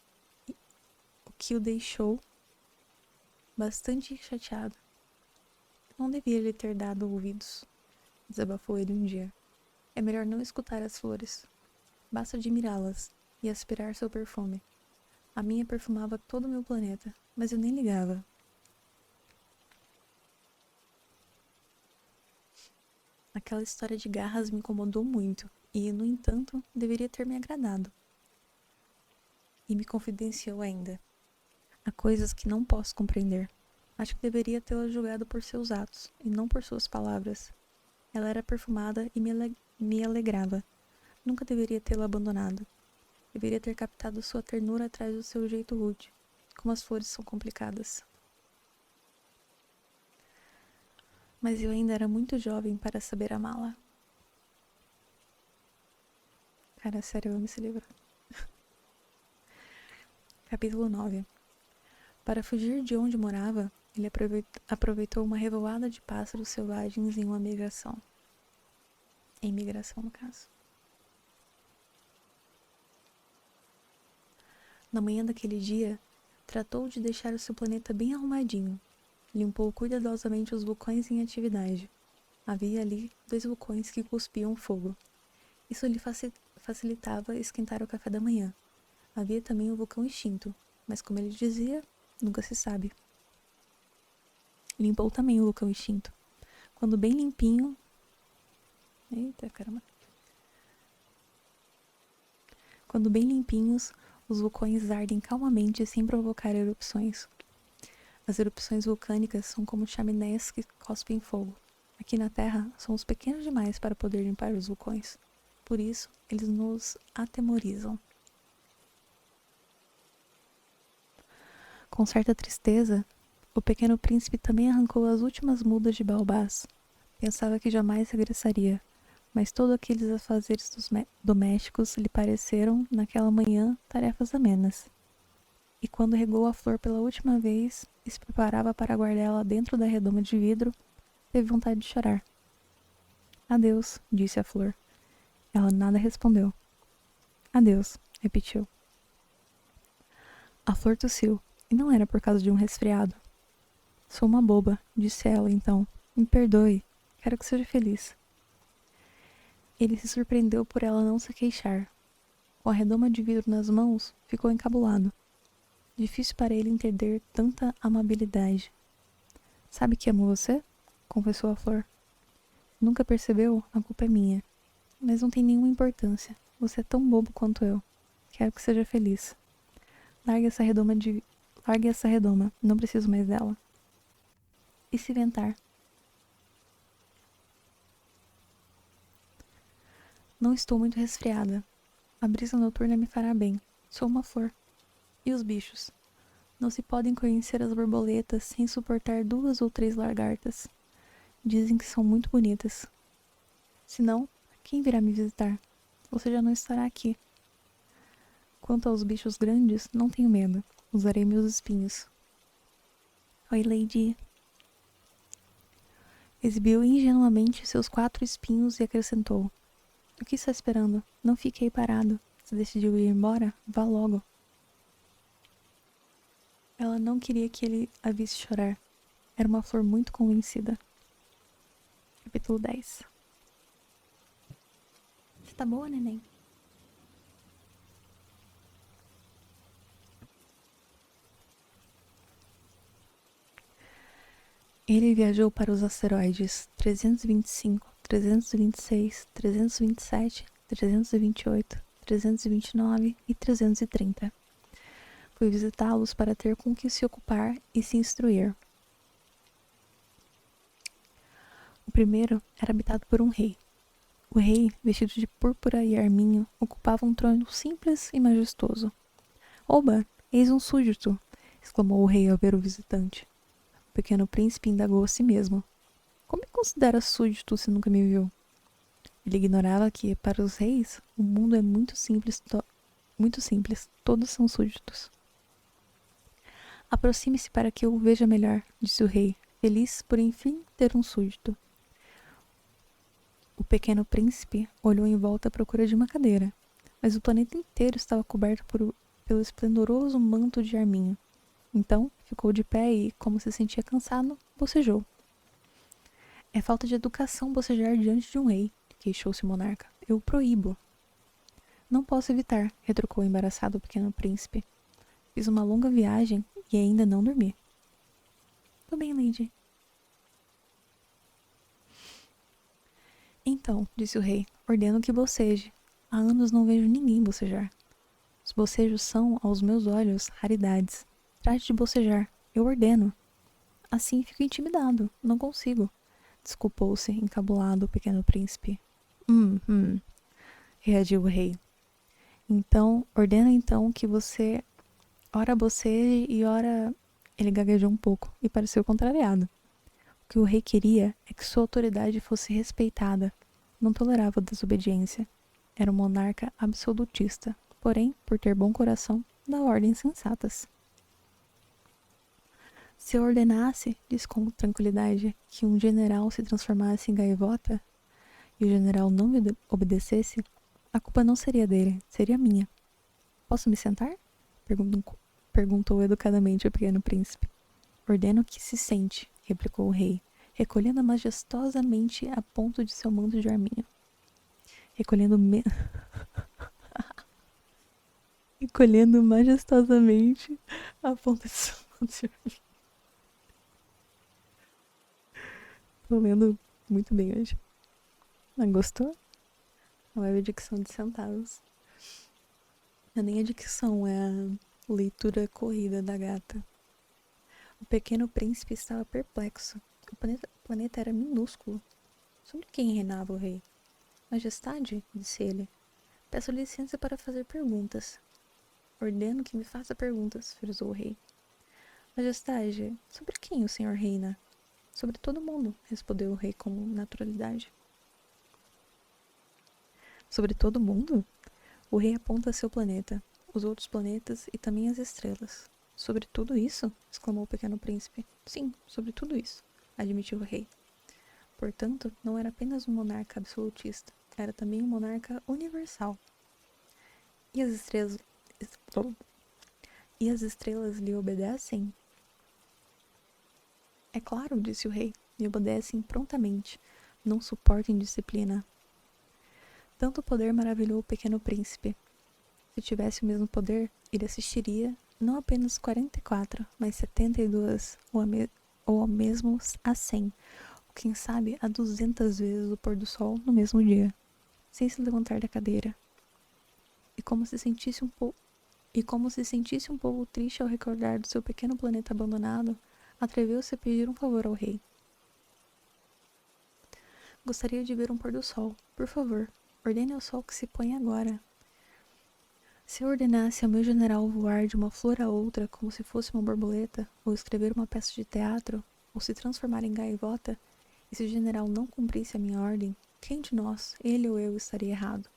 o que o deixou bastante chateado. "Não devia lhe ter dado ouvidos", desabafou ele um dia. "É melhor não escutar as flores. Basta admirá-las e aspirar seu perfume. A minha perfumava todo o meu planeta, mas eu nem ligava." Aquela história de garras me incomodou muito e, no entanto, deveria ter me agradado. E me confidenciou ainda: "Há coisas que não posso compreender. Acho que deveria tê-la julgado por seus atos e não por suas palavras. Ela era perfumada e me alegrava. Nunca deveria tê-la abandonado. Deveria ter captado sua ternura atrás do seu jeito rude. Como as flores são complicadas." Mas eu ainda era muito jovem para saber amá-la. Cara, sério, eu amo esse livro. Capítulo 9. Para fugir de onde morava, ele aproveitou uma revoada de pássaros selvagens em uma migração. Em migração, no caso. Na manhã daquele dia, tratou de deixar o seu planeta bem arrumadinho. Limpou cuidadosamente os vulcões em atividade. Havia ali 2 vulcões que cuspiam fogo. Isso lhe facilitava esquentar o café da manhã. Havia também o vulcão extinto, mas como ele dizia, nunca se sabe. Limpou também o vulcão extinto. Quando bem limpinho... Eita, caramba. Quando bem limpinhos, os vulcões ardem calmamente sem provocar erupções. As erupções vulcânicas são como chaminés que cospem fogo. Aqui na Terra, somos pequenos demais para poder limpar os vulcões. Por isso, eles nos atemorizam. Com certa tristeza, o pequeno príncipe também arrancou as últimas mudas de baobás. Pensava que jamais regressaria, mas todos aqueles afazeres domésticos lhe pareceram, naquela manhã, tarefas amenas. E quando regou a flor pela última vez e se preparava para guardá-la dentro da redoma de vidro, teve vontade de chorar. Adeus, disse a flor. Ela nada respondeu. Adeus, repetiu. A flor tossiu, e não era por causa de um resfriado. Sou uma boba, disse ela então. Me perdoe, quero que seja feliz. Ele se surpreendeu por ela não se queixar. Com a redoma de vidro nas mãos, ficou encabulado. Difícil para ele entender tanta amabilidade. Sabe que amo você? Confessou a flor. Nunca percebeu? A culpa é minha. Mas não tem nenhuma importância. Você é tão bobo quanto eu. Quero que seja feliz. Largue essa redoma. Não preciso mais dela. E se ventar? Não estou muito resfriada. A brisa noturna me fará bem. Sou uma flor. E os bichos? Não se podem conhecer as borboletas sem suportar 2 ou 3 lagartas. Dizem que são muito bonitas. Senão, quem virá me visitar? Você já não estará aqui. Quanto aos bichos grandes, não tenho medo. Usarei meus espinhos. Oi, Lady. Exibiu ingenuamente seus 4 espinhos e acrescentou. O que está esperando? Não fique aí parado. Se decidiu ir embora, vá logo. Ela não queria que ele a visse chorar. Era uma flor muito convencida. Capítulo 10. Você tá boa, neném? Ele viajou para os asteroides 325, 326, 327, 328, 329 e 330. Foi visitá-los para ter com que se ocupar e se instruir. O primeiro era habitado por um rei. O rei, vestido de púrpura e arminho, ocupava um trono simples e majestoso. Oba, eis um súdito! Exclamou o rei ao ver o visitante. O pequeno príncipe indagou a si mesmo. Como me considera súdito se nunca me viu? Ele ignorava que, para os reis, o mundo é muito simples, todos são súditos. Aproxime-se para que eu o veja melhor, disse o rei, feliz por enfim ter um súdito. O pequeno príncipe olhou em volta à procura de uma cadeira, mas o planeta inteiro estava coberto pelo esplendoroso manto de arminho. Então, ficou de pé e, como se sentia cansado, bocejou. É falta de educação bocejar diante de um rei, queixou-se o monarca. Eu o proíbo. Não posso evitar, retrucou embaraçado o pequeno príncipe. Fiz uma longa viagem e ainda não dormi. Tô bem, Lady. Então, disse o rei, ordeno que boceje. Há anos não vejo ninguém bocejar. Os bocejos são, aos meus olhos, raridades. Trate de bocejar. Eu ordeno. Assim fico intimidado. Não consigo. Desculpou-se, encabulado, o pequeno príncipe. Reagiu o rei. Então, ordeno então que você ora boceje e ora... Ele gaguejou um pouco e pareceu contrariado. que o rei queria é que sua autoridade fosse respeitada. Não tolerava desobediência. Era um monarca absolutista, porém, por ter bom coração, dava ordens sensatas. Se eu ordenasse, disse com tranquilidade, que um general se transformasse em gaivota, e o general não me obedecesse, a culpa não seria dele, seria minha. Posso me sentar? Perguntou educadamente o pequeno príncipe. Ordeno que se sente, replicou o rei, recolhendo majestosamente a ponta de seu manto de arminho. Recolhendo majestosamente a ponta de seu manto de arminho. Tô lendo muito bem hoje. Não gostou? Não é a dicção de centavos. Não é nem a dicção, é a leitura corrida da gata. O pequeno príncipe estava perplexo. O planeta era minúsculo. Sobre quem reinava o rei? Majestade, disse ele, peço licença para fazer perguntas. Ordeno que me faça perguntas, frisou o rei. Majestade, sobre quem o senhor reina? Sobre todo mundo, respondeu o rei com naturalidade. Sobre todo mundo? O rei aponta seu planeta, os outros planetas e também as estrelas. Sobre tudo isso? Exclamou o pequeno príncipe. Sim, sobre tudo isso, admitiu o rei. Portanto, não era apenas um monarca absolutista, era também um monarca universal. E as estrelas... E as estrelas lhe obedecem? É claro, disse o rei, lhe obedecem prontamente. Não suportam indisciplina. Tanto poder maravilhou o pequeno príncipe. Se tivesse o mesmo poder, ele assistiria não apenas 44, mas 72, ou ao mesmo a 100, ou quem sabe a 200 vezes o pôr do sol no mesmo dia, sem se levantar da cadeira. E como se sentisse um pouco triste ao recordar do seu pequeno planeta abandonado, atreveu-se a pedir um favor ao rei. Gostaria de ver um pôr do sol. Por favor, ordene ao sol que se ponha agora. Se eu ordenasse ao meu general voar de uma flor a outra como se fosse uma borboleta, ou escrever uma peça de teatro, ou se transformar em gaivota, e se o general não cumprisse a minha ordem, quem de nós, ele ou eu, estaria errado?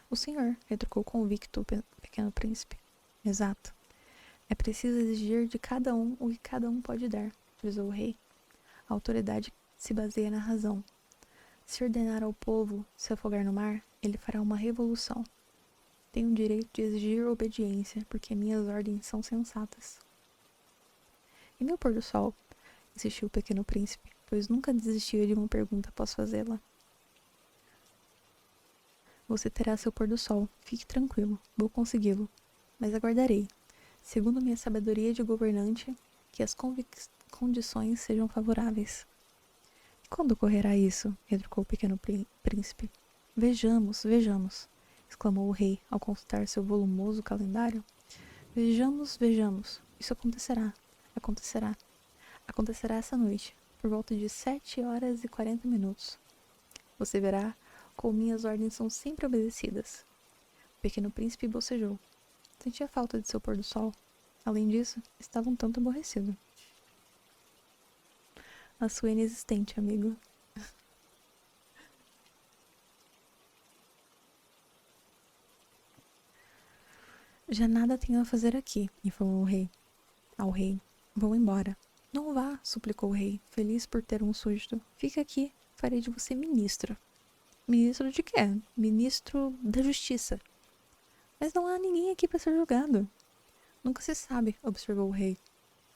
O senhor, retrucou convicto o pequeno príncipe. Exato. É preciso exigir de cada um o que cada um pode dar, frisou o rei. A autoridade se baseia na razão. Se ordenar ao povo se afogar no mar, ele fará uma revolução. Tenho o direito de exigir obediência, porque minhas ordens são sensatas. E meu pôr do sol? Insistiu o pequeno príncipe, pois nunca desistia de uma pergunta após fazê-la. Você terá seu pôr do sol, fique tranquilo, vou consegui-lo, mas aguardarei, segundo minha sabedoria de governante, que as condições sejam favoráveis. E quando ocorrerá isso? Retrucou o pequeno príncipe. Vejamos, vejamos, exclamou o rei ao consultar seu volumoso calendário. Vejamos, vejamos, isso acontecerá, acontecerá. Acontecerá essa noite, por volta de 7h40. Você verá como minhas ordens são sempre obedecidas. O pequeno príncipe bocejou. Sentia falta de seu pôr do sol. Além disso, estava um tanto aborrecido. A sua inexistente, amigo. Já nada tenho a fazer aqui, informou o rei. Ao rei. Vou embora. Não vá, suplicou o rei, feliz por ter um súdito. Fica aqui, farei de você ministro. Ministro de quê? Ministro da Justiça. Mas não há ninguém aqui para ser julgado. Nunca se sabe, observou o rei.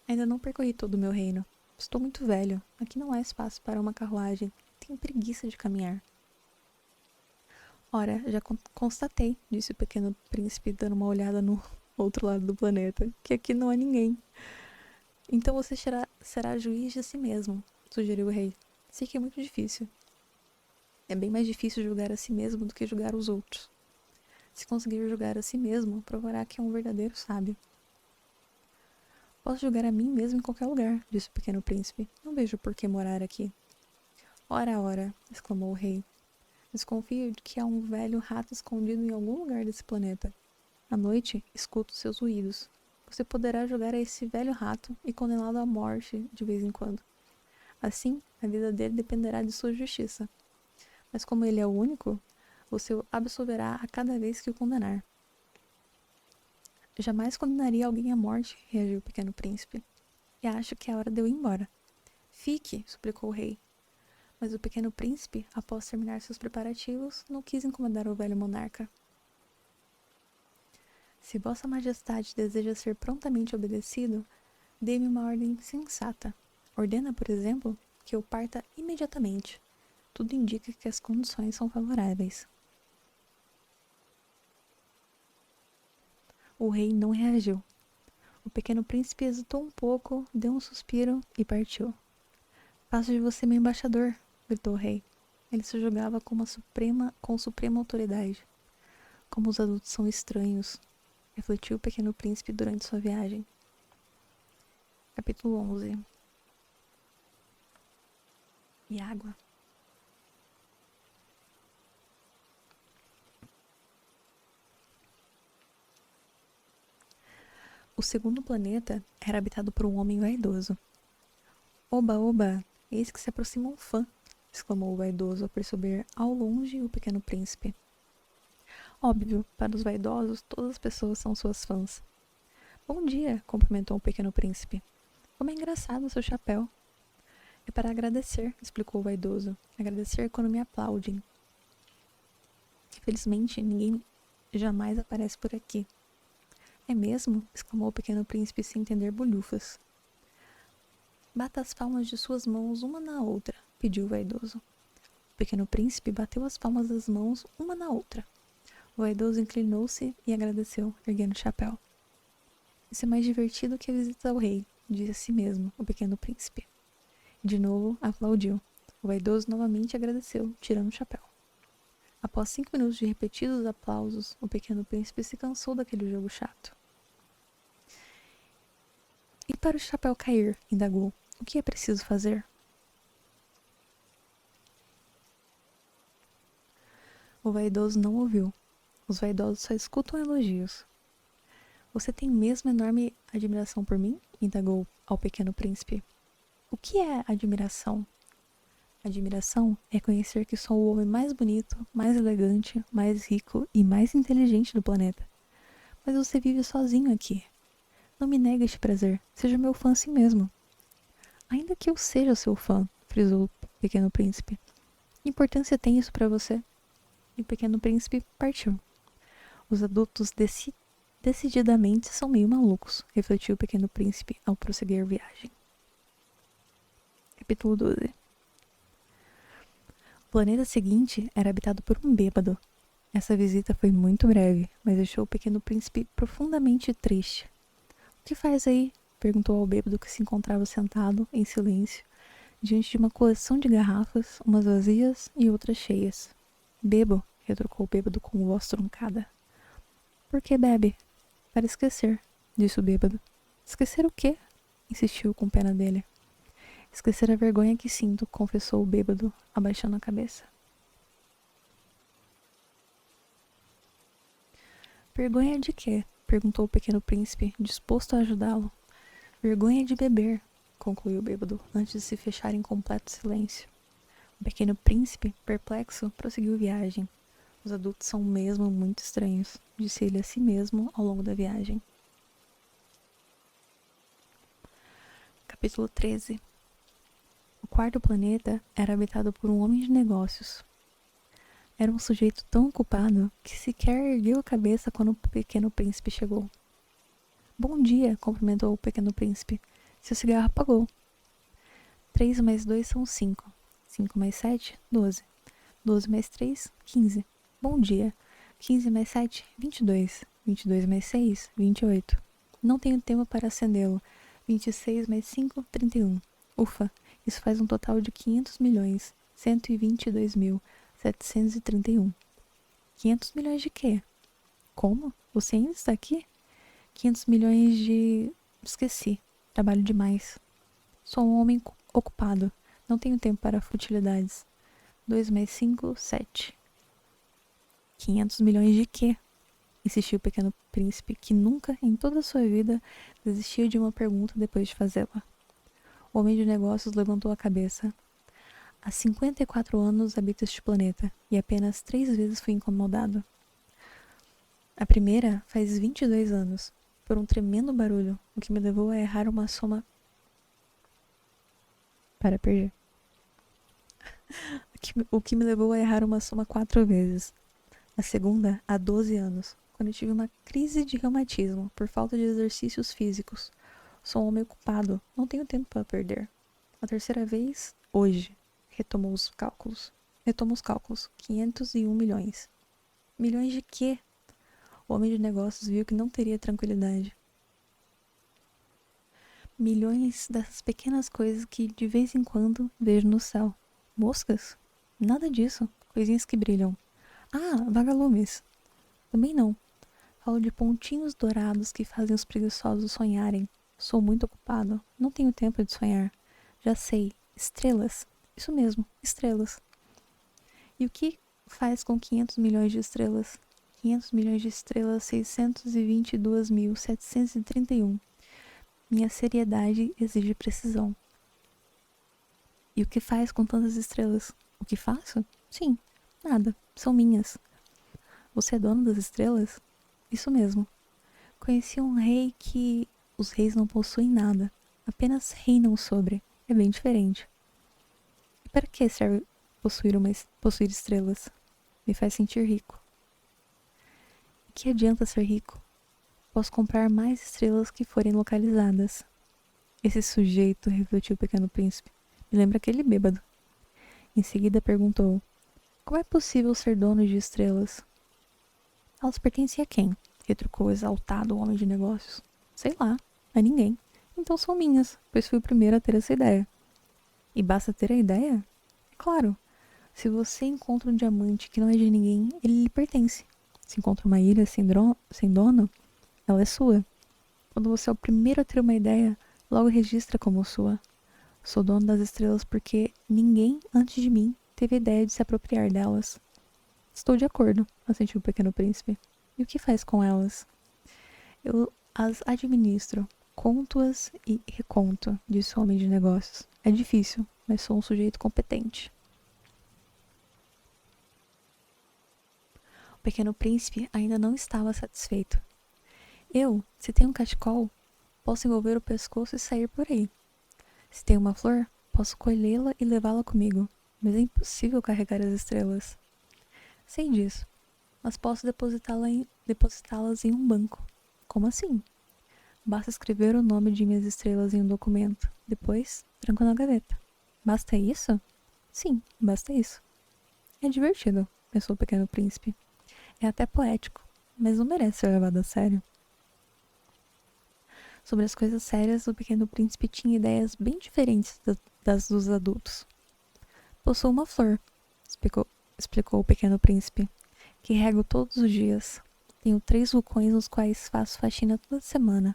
Ainda não percorri todo o meu reino. Estou muito velho. Aqui não há espaço para uma carruagem. Tenho preguiça de caminhar. Ora, já constatei, disse o pequeno príncipe, dando uma olhada no outro lado do planeta, que aqui não há ninguém. Então você será juiz de si mesmo, sugeriu o rei. Sei que é muito difícil. É bem mais difícil julgar a si mesmo do que julgar os outros. Se conseguir julgar a si mesmo, provará que é um verdadeiro sábio. Posso julgar a mim mesmo em qualquer lugar, disse o pequeno príncipe. Não vejo por que morar aqui. Ora, ora, exclamou o rei. Desconfio de que há um velho rato escondido em algum lugar desse planeta. À noite, escuto seus ruídos. Você poderá julgar a esse velho rato e condená-lo à morte de vez em quando. Assim, a vida dele dependerá de sua justiça. Mas como ele é o único, você o absolverá a cada vez que o condenar. Jamais condenaria alguém à morte, reagiu o pequeno príncipe. E acho que é hora de eu ir embora. Fique, suplicou o rei. Mas o pequeno príncipe, após terminar seus preparativos, não quis incomodar o velho monarca. Se Vossa Majestade deseja ser prontamente obedecido, dê-me uma ordem sensata. Ordena, por exemplo, que eu parta imediatamente. Tudo indica que as condições são favoráveis. O rei não reagiu. O pequeno príncipe hesitou um pouco, deu um suspiro e partiu. Faço de você meu embaixador, gritou o rei. Ele se julgava com suprema autoridade. Como os adultos são estranhos, refletiu o pequeno príncipe durante sua viagem. Capítulo 11. E água? O segundo planeta era habitado por um homem vaidoso. Oba, oba, eis que se aproxima um fã, exclamou o vaidoso ao perceber ao longe o pequeno príncipe. Óbvio, para os vaidosos, todas as pessoas são suas fãs. Bom dia, cumprimentou o pequeno príncipe. Como é engraçado o seu chapéu. É para agradecer, explicou o vaidoso. Agradecer quando me aplaudem. Infelizmente, ninguém jamais aparece por aqui. É mesmo? Exclamou o pequeno príncipe sem entender bolhufas. Bata as palmas de suas mãos uma na outra, pediu o vaidoso. O pequeno príncipe bateu as palmas das mãos uma na outra. O vaidoso inclinou-se e agradeceu, erguendo o chapéu. Isso é mais divertido que a visita ao rei, disse a si mesmo o pequeno príncipe. De novo, aplaudiu. O vaidoso novamente agradeceu, tirando o chapéu. Após 5 minutos de repetidos aplausos, o pequeno príncipe se cansou daquele jogo chato. E para o chapéu cair, indagou, o que é preciso fazer? O vaidoso não ouviu. Os vaidosos só escutam elogios. Você tem mesmo enorme admiração por mim? Indagou ao pequeno príncipe. O que é admiração? Admiração é conhecer que sou o homem mais bonito, mais elegante, mais rico e mais inteligente do planeta. Mas você vive sozinho aqui. Não me negue este prazer. Seja meu fã assim mesmo. Ainda que eu seja seu fã, frisou o pequeno príncipe. Que importância tem isso para você? E o pequeno príncipe partiu. Os adultos decididamente são meio malucos, refletiu o pequeno príncipe ao prosseguir a viagem. Capítulo 12. O planeta seguinte era habitado por um bêbado. Essa visita foi muito breve, mas deixou o pequeno príncipe profundamente triste. O que faz aí? Perguntou ao bêbado que se encontrava sentado, em silêncio, diante de uma coleção de garrafas, umas vazias e outras cheias. Bebo, retrucou o bêbado com voz truncada. Por que bebe? Para esquecer, disse o bêbado. Esquecer o quê? Insistiu com pena dele. Esquecer a vergonha que sinto, confessou o bêbado, abaixando a cabeça. Vergonha de quê? Perguntou o pequeno príncipe, disposto a ajudá-lo. Vergonha de beber, concluiu o bêbado, antes de se fechar em completo silêncio. O pequeno príncipe, perplexo, prosseguiu a viagem. Os adultos são mesmo muito estranhos, disse ele a si mesmo ao longo da viagem. Capítulo 13. O quarto planeta era habitado por um homem de negócios. Era um sujeito tão ocupado que sequer ergueu a cabeça quando o pequeno príncipe chegou. Bom dia, cumprimentou o pequeno príncipe. Seu cigarro apagou. 3 mais 2 são 5. 5 mais 7, 12. 12 mais 3, 15. Bom dia. 15 mais 7, 22. 22 mais 6, 28. Não tenho tempo para acendê-lo. 26 mais 5, 31. Ufa, isso faz um total de 500 milhões, 122.731. 500 milhões de quê? Como? Você ainda está aqui? 500 milhões de... Esqueci. Trabalho demais. Sou um homem ocupado. Não tenho tempo para futilidades. 2 mais 5, 7. 500 milhões de quê? Insistiu o pequeno príncipe, que nunca, em toda a sua vida, desistia de uma pergunta depois de fazê-la. O homem de negócios levantou a cabeça. Há 54 anos habito este planeta e apenas 3 vezes fui incomodado. A primeira faz 22 anos, por um tremendo barulho, o que me levou a errar uma soma... perdi. O que me levou a errar uma soma 4 vezes. A segunda, há 12 anos, quando eu tive uma crise de reumatismo por falta de exercícios físicos. Sou um homem ocupado, não tenho tempo para perder. A terceira vez, hoje, retomo os cálculos. 501 milhões. Milhões de quê? O homem de negócios viu que não teria tranquilidade. Milhões dessas pequenas coisas que de vez em quando vejo no céu. Moscas? Nada disso. Coisinhas que brilham. Ah, vagalumes. Também não. Falo de pontinhos dourados que fazem os preguiçosos sonharem. Sou muito ocupado. Não tenho tempo de sonhar. Já sei. Estrelas. Isso mesmo, estrelas. E o que faz com 500 milhões de estrelas? 500 milhões de estrelas, 622.731. Minha seriedade exige precisão. E o que faz com tantas estrelas? O que faço? Sim, nada. São minhas. Você é dono das estrelas? Isso mesmo. Conheci um rei que... Os reis não possuem nada. Apenas reinam sobre. É bem diferente. E para que serve possuir estrelas? Me faz sentir rico. E que adianta ser rico? Posso comprar mais estrelas que forem localizadas. Esse sujeito, refletiu o pequeno príncipe, me lembra aquele bêbado. Em seguida perguntou, como é possível ser dono de estrelas? Elas pertencem a quem? Retrucou exaltado o homem de negócios. Sei lá, a ninguém. Então são minhas, pois fui o primeiro a ter essa ideia. E basta ter a ideia? É claro. Se você encontra um diamante que não é de ninguém, ele lhe pertence. Se encontra uma ilha sem dono, ela é sua. Quando você é o primeiro a ter uma ideia, logo registra como sua. Sou dono das estrelas porque ninguém antes de mim teve a ideia de se apropriar delas. Estou de acordo, assentiu o pequeno príncipe. E o que faz com elas? Eu as administro, conto-as e reconto, disse o homem de negócios. É difícil, mas sou um sujeito competente. O pequeno príncipe ainda não estava satisfeito. Se tenho um cachecol, posso envolver o pescoço e sair por aí. Se tenho uma flor, posso colhê-la e levá-la comigo, mas é impossível carregar as estrelas. Sei disso, mas posso depositá-las em um banco. Como assim? Basta escrever o nome de minhas estrelas em um documento, depois tranco na gaveta. Basta isso? Sim, basta isso. É divertido, pensou o pequeno príncipe. É até poético, mas não merece ser levado a sério. Sobre as coisas sérias, o pequeno príncipe tinha ideias bem diferentes das dos adultos. Possuo uma flor, explicou o pequeno príncipe, que rego todos os dias. Tenho 3 vulcões nos quais faço faxina toda semana.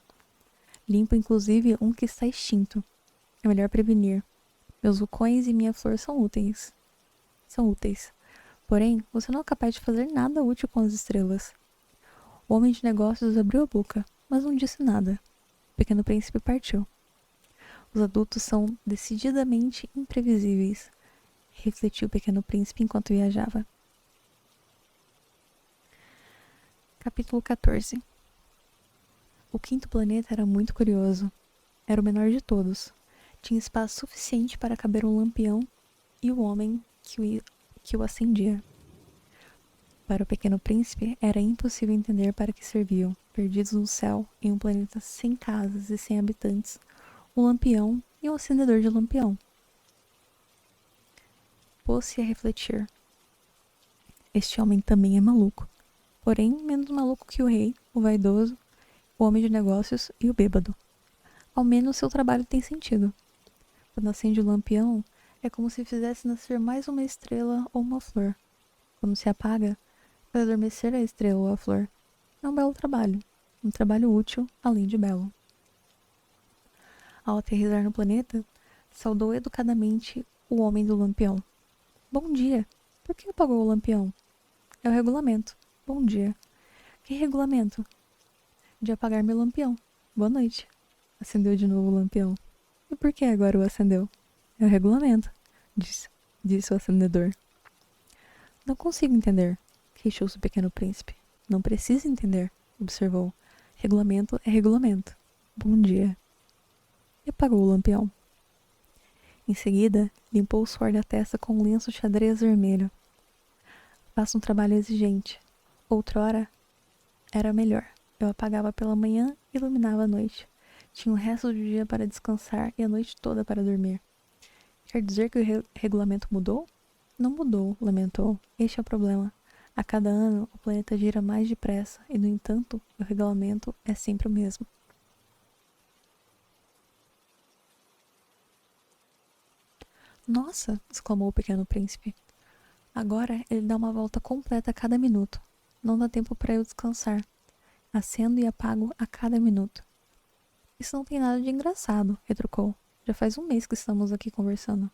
Limpo inclusive um que está extinto. É melhor prevenir. Meus vulcões e minha flor são úteis. Porém, você não é capaz de fazer nada útil com as estrelas. O homem de negócios abriu a boca, mas não disse nada. O pequeno príncipe partiu. Os adultos são decididamente imprevisíveis, refletiu o pequeno príncipe enquanto viajava. Capítulo 14. O 5º planeta era muito curioso. Era o menor de todos. Tinha espaço suficiente para caber um lampião e o homem que o acendia. Para o pequeno príncipe, era impossível entender para que serviam, perdidos no céu, em um planeta sem casas e sem habitantes, um lampião e um acendedor de lampião. Pôs-se a refletir. Este homem também é maluco, porém menos maluco que o rei, o vaidoso, o homem de negócios e o bêbado. Ao menos seu trabalho tem sentido. Quando acende o lampião, é como se fizesse nascer mais uma estrela ou uma flor. Quando se apaga, faz adormecer a estrela ou a flor. É um belo trabalho. Um trabalho útil, além de belo. Ao aterrissar no planeta, saudou educadamente o homem do lampião. Bom dia. Por que apagou o lampião? É o regulamento. Bom dia. Que regulamento? De apagar meu lampião. Boa noite. Acendeu de novo o lampião. E por que agora o acendeu? É o regulamento, disse o acendedor. Não consigo entender, queixou-se o pequeno príncipe. Não precisa entender, observou. Regulamento é regulamento. Bom dia. E apagou o lampião. Em seguida, limpou o suor da testa com um lenço xadrez vermelho. Faço um trabalho exigente. Outrora, era melhor. Eu apagava pela manhã e iluminava à noite. Tinha o resto do dia para descansar e a noite toda para dormir. Quer dizer que o regulamento mudou? Não mudou, lamentou. Este é o problema. A cada ano, o planeta gira mais depressa e, no entanto, o regulamento é sempre o mesmo. Nossa! Exclamou o pequeno príncipe. Agora ele dá uma volta completa a cada minuto. Não dá tempo para eu descansar. Acendo e apago a cada minuto. Isso não tem nada de engraçado, retrucou. Já faz um mês que estamos aqui conversando.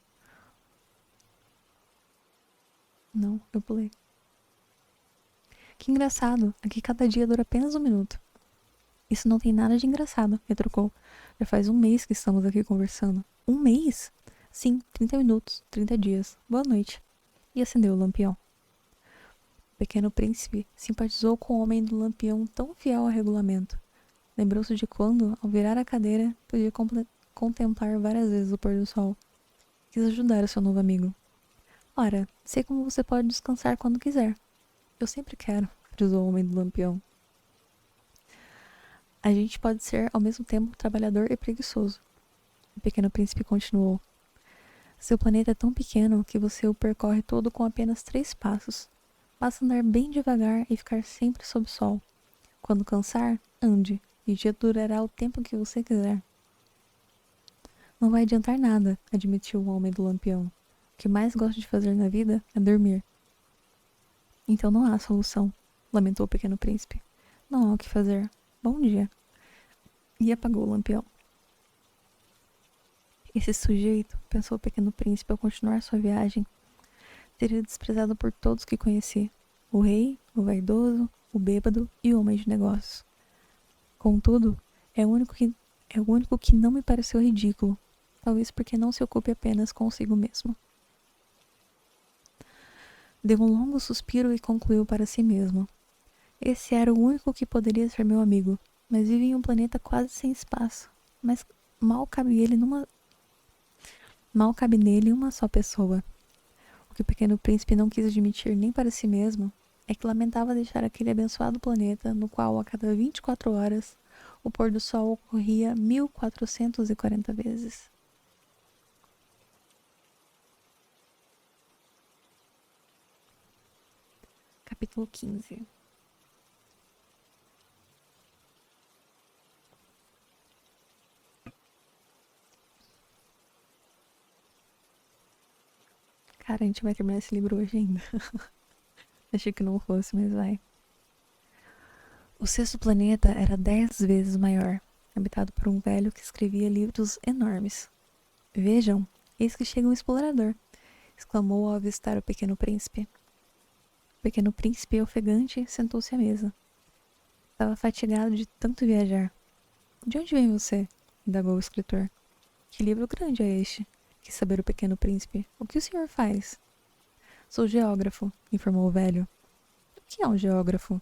Não, eu pulei. Que engraçado, aqui cada dia dura apenas um minuto. Isso não tem nada de engraçado, retrucou. Já faz um mês que estamos aqui conversando. Um mês? Sim, 30 minutos, 30 dias. Boa noite. E acendeu o lampião. O pequeno príncipe simpatizou com o homem do lampião tão fiel ao regulamento. Lembrou-se de quando, ao virar a cadeira, podia contemplar várias vezes o pôr do sol. Quis ajudar o seu novo amigo. Ora, sei como você pode descansar quando quiser. Eu sempre quero, frisou o homem do lampião. A gente pode ser, ao mesmo tempo, trabalhador e preguiçoso. O pequeno príncipe continuou. Seu planeta é tão pequeno que você o percorre todo com apenas 3 passos. Basta andar bem devagar e ficar sempre sob o sol. Quando cansar, ande, e o dia durará o tempo que você quiser. Não vai adiantar nada, admitiu o homem do lampião. O que mais gosto de fazer na vida é dormir. Então não há solução, lamentou o pequeno príncipe. Não há o que fazer. Bom dia. E apagou o lampião. Esse sujeito, pensou o pequeno príncipe ao continuar sua viagem, seria desprezado por todos que conheci. O rei, o vaidoso, o bêbado e o homem de negócios. Contudo, é o único que não me pareceu ridículo, talvez porque não se ocupe apenas consigo mesmo. Deu um longo suspiro e concluiu para si mesmo. Esse era o único que poderia ser meu amigo, mas vive em um planeta quase sem espaço. Mas mal cabe nele uma só pessoa. O que o pequeno príncipe não quis admitir nem para si mesmo é que lamentava deixar aquele abençoado planeta no qual, a cada 24 horas, o pôr do sol ocorria 1440 vezes. Capítulo 15. Cara, a gente vai terminar esse livro hoje ainda. Achei que não fosse, mas vai. O sexto planeta era 10 vezes maior, habitado por um velho que escrevia livros enormes. Vejam, eis que chega um explorador, exclamou ao avistar o pequeno príncipe. O pequeno príncipe, ofegante, sentou-se à mesa. Estava fatigado de tanto viajar. De onde vem você? Indagou o escritor. Que livro grande é este? Quis saber o pequeno príncipe. O que o senhor faz? Sou geógrafo, informou o velho. O que é um geógrafo?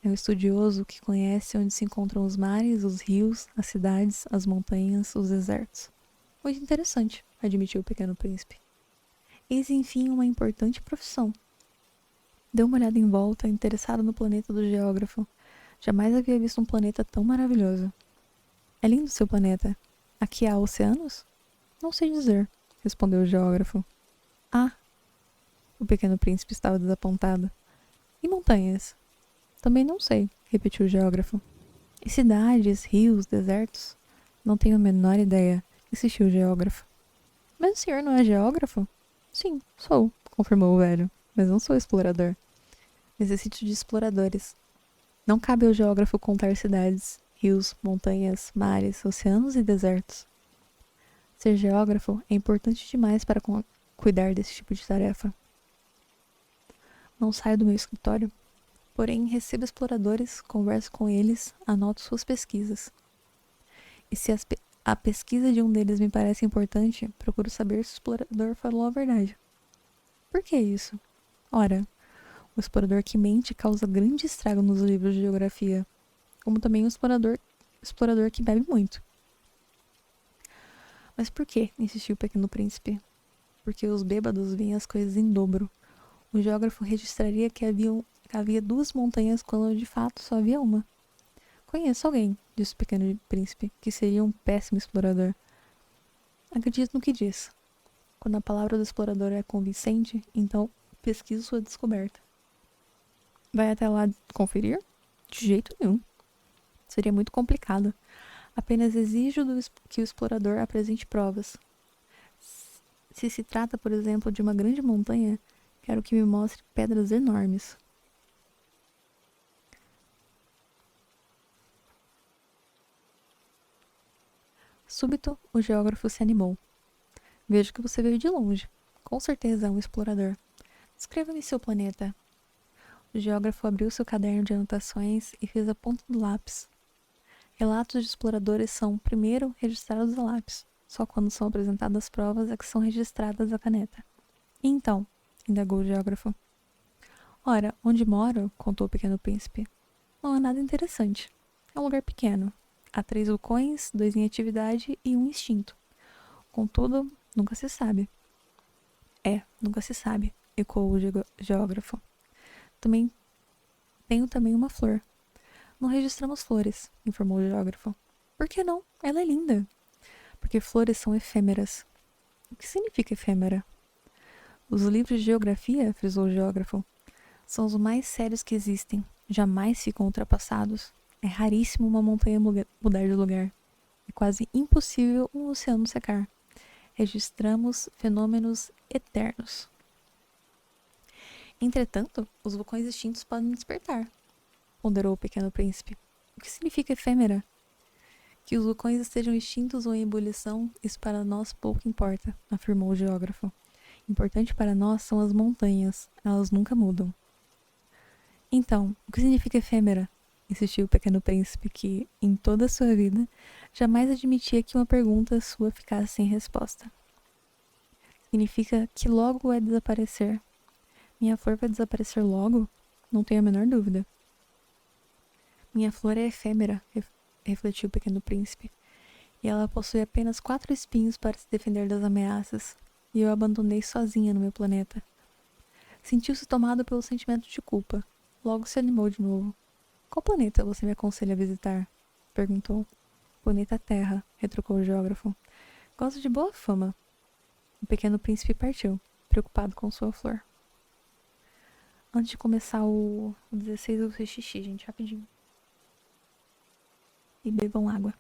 É um estudioso que conhece onde se encontram os mares, os rios, as cidades, as montanhas, os desertos. Muito interessante, admitiu o pequeno príncipe. Eis, enfim, uma importante profissão. Deu uma olhada em volta, interessado no planeta do geógrafo. Jamais havia visto um planeta tão maravilhoso. É lindo seu planeta. Aqui há oceanos? Não sei dizer, respondeu o geógrafo. Ah! O pequeno príncipe estava desapontado. E montanhas? Também não sei, repetiu o geógrafo. E cidades, rios, desertos? Não tenho a menor ideia, insistiu o geógrafo. Mas o senhor não é geógrafo? Sim, sou, confirmou o velho, mas não sou explorador. Necessito de exploradores. Não cabe ao geógrafo contar cidades, rios, montanhas, mares, oceanos e desertos. Ser geógrafo é importante demais para cuidar desse tipo de tarefa. Não saio do meu escritório, porém recebo exploradores, converso com eles, anoto suas pesquisas. E se a pesquisa de um deles me parece importante, procuro saber se o explorador falou a verdade. Por que isso? Ora, o explorador que mente causa grande estrago nos livros de geografia, como também o explorador que bebe muito. Mas por que? Insistiu o pequeno príncipe. Porque os bêbados veem as coisas em dobro. O geógrafo registraria que havia duas montanhas quando de fato só havia uma. Conheço alguém, disse o pequeno príncipe, que seria um péssimo explorador. Acredito no que diz. Quando a palavra do explorador é convincente, então pesquiso sua descoberta. Vai até lá conferir? De jeito nenhum. Seria muito complicado. Apenas exijo que o explorador apresente provas. Se se trata, por exemplo, de uma grande montanha, quero que me mostre pedras enormes. Súbito, o geógrafo se animou. Vejo que você veio de longe. Com certeza é um explorador. Descreva-me seu planeta. O geógrafo abriu seu caderno de anotações e fez a ponta do lápis. Relatos de exploradores são, primeiro, registrados a lápis. Só quando são apresentadas provas é que são registradas a caneta. E então? Indagou o geógrafo. Ora, onde moro, contou o pequeno príncipe, não há nada interessante. É um lugar pequeno. Há 3 vulcões, 2 em atividade e 1 extinto. Contudo, nunca se sabe. Nunca se sabe, ecoou o geógrafo. Tenho também uma flor. Não registramos flores, informou o geógrafo. Por que não? Ela é linda. Porque flores são efêmeras. O que significa efêmera? Os livros de geografia, frisou o geógrafo, são os mais sérios que existem. Jamais ficam ultrapassados. É raríssimo uma montanha mudar de lugar. É quase impossível um oceano secar. Registramos fenômenos eternos. Entretanto, os vulcões extintos podem despertar, ponderou o pequeno príncipe. O que significa efêmera? Que os vulcões estejam extintos ou em ebulição, isso para nós pouco importa, afirmou o geógrafo. Importante para nós são as montanhas, elas nunca mudam. Então, o que significa efêmera? Insistiu o pequeno príncipe que, em toda a sua vida, jamais admitia que uma pergunta sua ficasse sem resposta. Significa que logo vai desaparecer. Minha flor vai desaparecer logo? Não tenho a menor dúvida. Minha flor é efêmera, refletiu o pequeno príncipe, e ela possui apenas 4 espinhos para se defender das ameaças, e eu a abandonei sozinha no meu planeta. Sentiu-se tomado pelo sentimento de culpa. Logo se animou de novo. Qual planeta você me aconselha a visitar? Perguntou. Planeta Terra, retrucou o geógrafo. Gosto de boa fama. O pequeno príncipe partiu, preocupado com sua flor. Antes de começar o 16, eu vou fazer xixi, gente, rapidinho. E bebam água.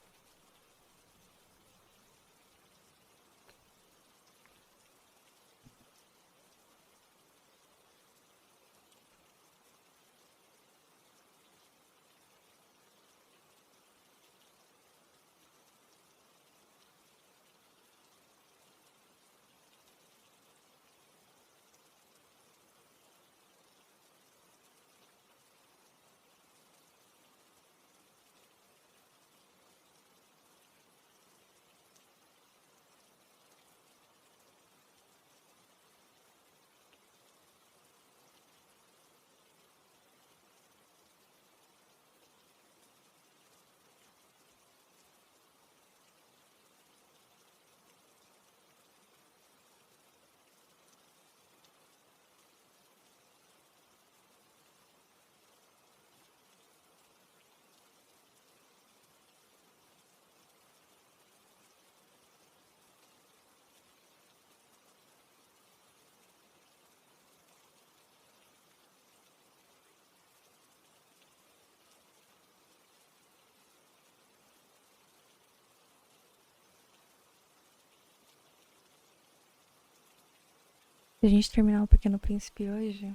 Se a gente terminar o Pequeno Príncipe hoje,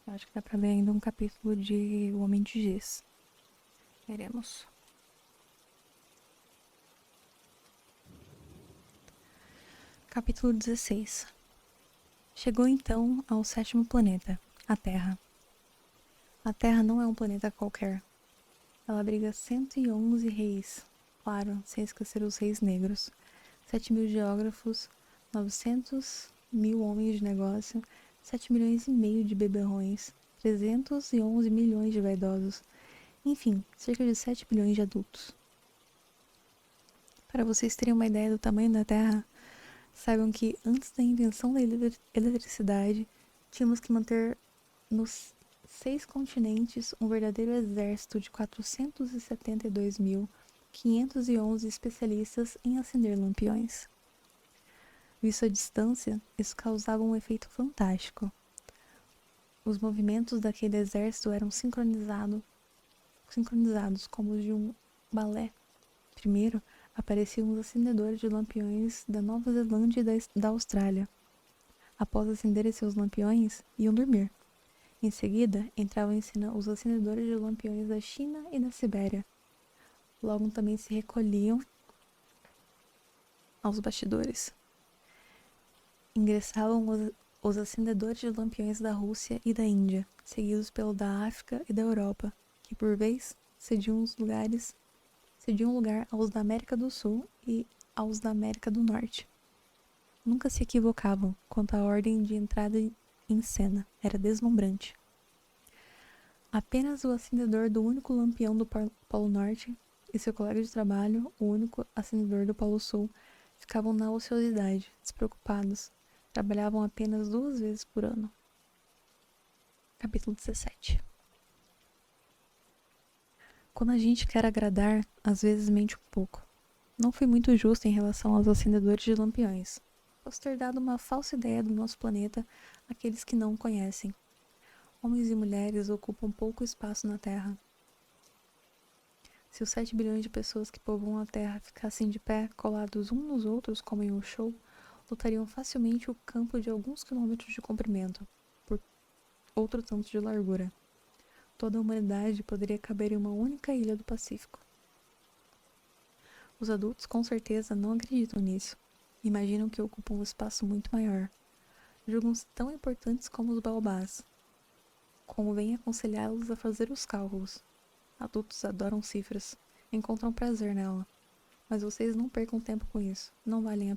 eu acho que dá pra ler ainda um capítulo de O Homem de Giz. Veremos. Capítulo 16. Chegou então ao 7º planeta, a Terra. A Terra não é um planeta qualquer. Ela abriga 111 reis, claro, sem esquecer os reis negros. 7.000 geógrafos, 900.000 homens de negócio, 7,5 milhões de beberrões, 311 milhões de vaidosos, enfim, cerca de 7 bilhões de adultos. Para vocês terem uma ideia do tamanho da Terra, saibam que antes da invenção da eletricidade, tínhamos que manter nos 6 continentes um verdadeiro exército de 472.511 especialistas em acender lampiões. Visto à distância, isso causava um efeito fantástico. Os movimentos daquele exército eram sincronizados como os de um balé. Primeiro, apareciam os acendedores de lampiões da Nova Zelândia e da Austrália. Após acenderem seus lampiões, iam dormir. Em seguida, entravam em cena os acendedores de lampiões da China e da Sibéria. Logo também se recolhiam aos bastidores. Ingressavam os acendedores de lampiões da Rússia e da Índia, seguidos pelo da África e da Europa, que por vez cediam lugar aos da América do Sul e aos da América do Norte. Nunca se equivocavam quanto à ordem de entrada em cena, era deslumbrante. Apenas o acendedor do único lampião do Polo Norte e seu colega de trabalho, o único acendedor do Polo Sul, ficavam na ociosidade, despreocupados. Trabalhavam apenas 2 vezes por ano. Capítulo 17. Quando a gente quer agradar, às vezes mente um pouco. Não fui muito justo em relação aos acendedores de lampiões. Posso ter dado uma falsa ideia do nosso planeta àqueles que não o conhecem. Homens e mulheres ocupam pouco espaço na Terra. Se os 7 bilhões de pessoas que povoam a Terra ficassem de pé, colados uns nos outros como em um show, lotariam facilmente o campo de alguns quilômetros de comprimento, por outro tanto de largura. Toda a humanidade poderia caber em uma única ilha do Pacífico. Os adultos com certeza não acreditam nisso. Imaginam que ocupam um espaço muito maior. Julgam-se tão importantes como os baobás. Convém aconselhá-los a fazer os cálculos. Adultos adoram cifras, encontram prazer nela. Mas vocês não percam tempo com isso. Não vale a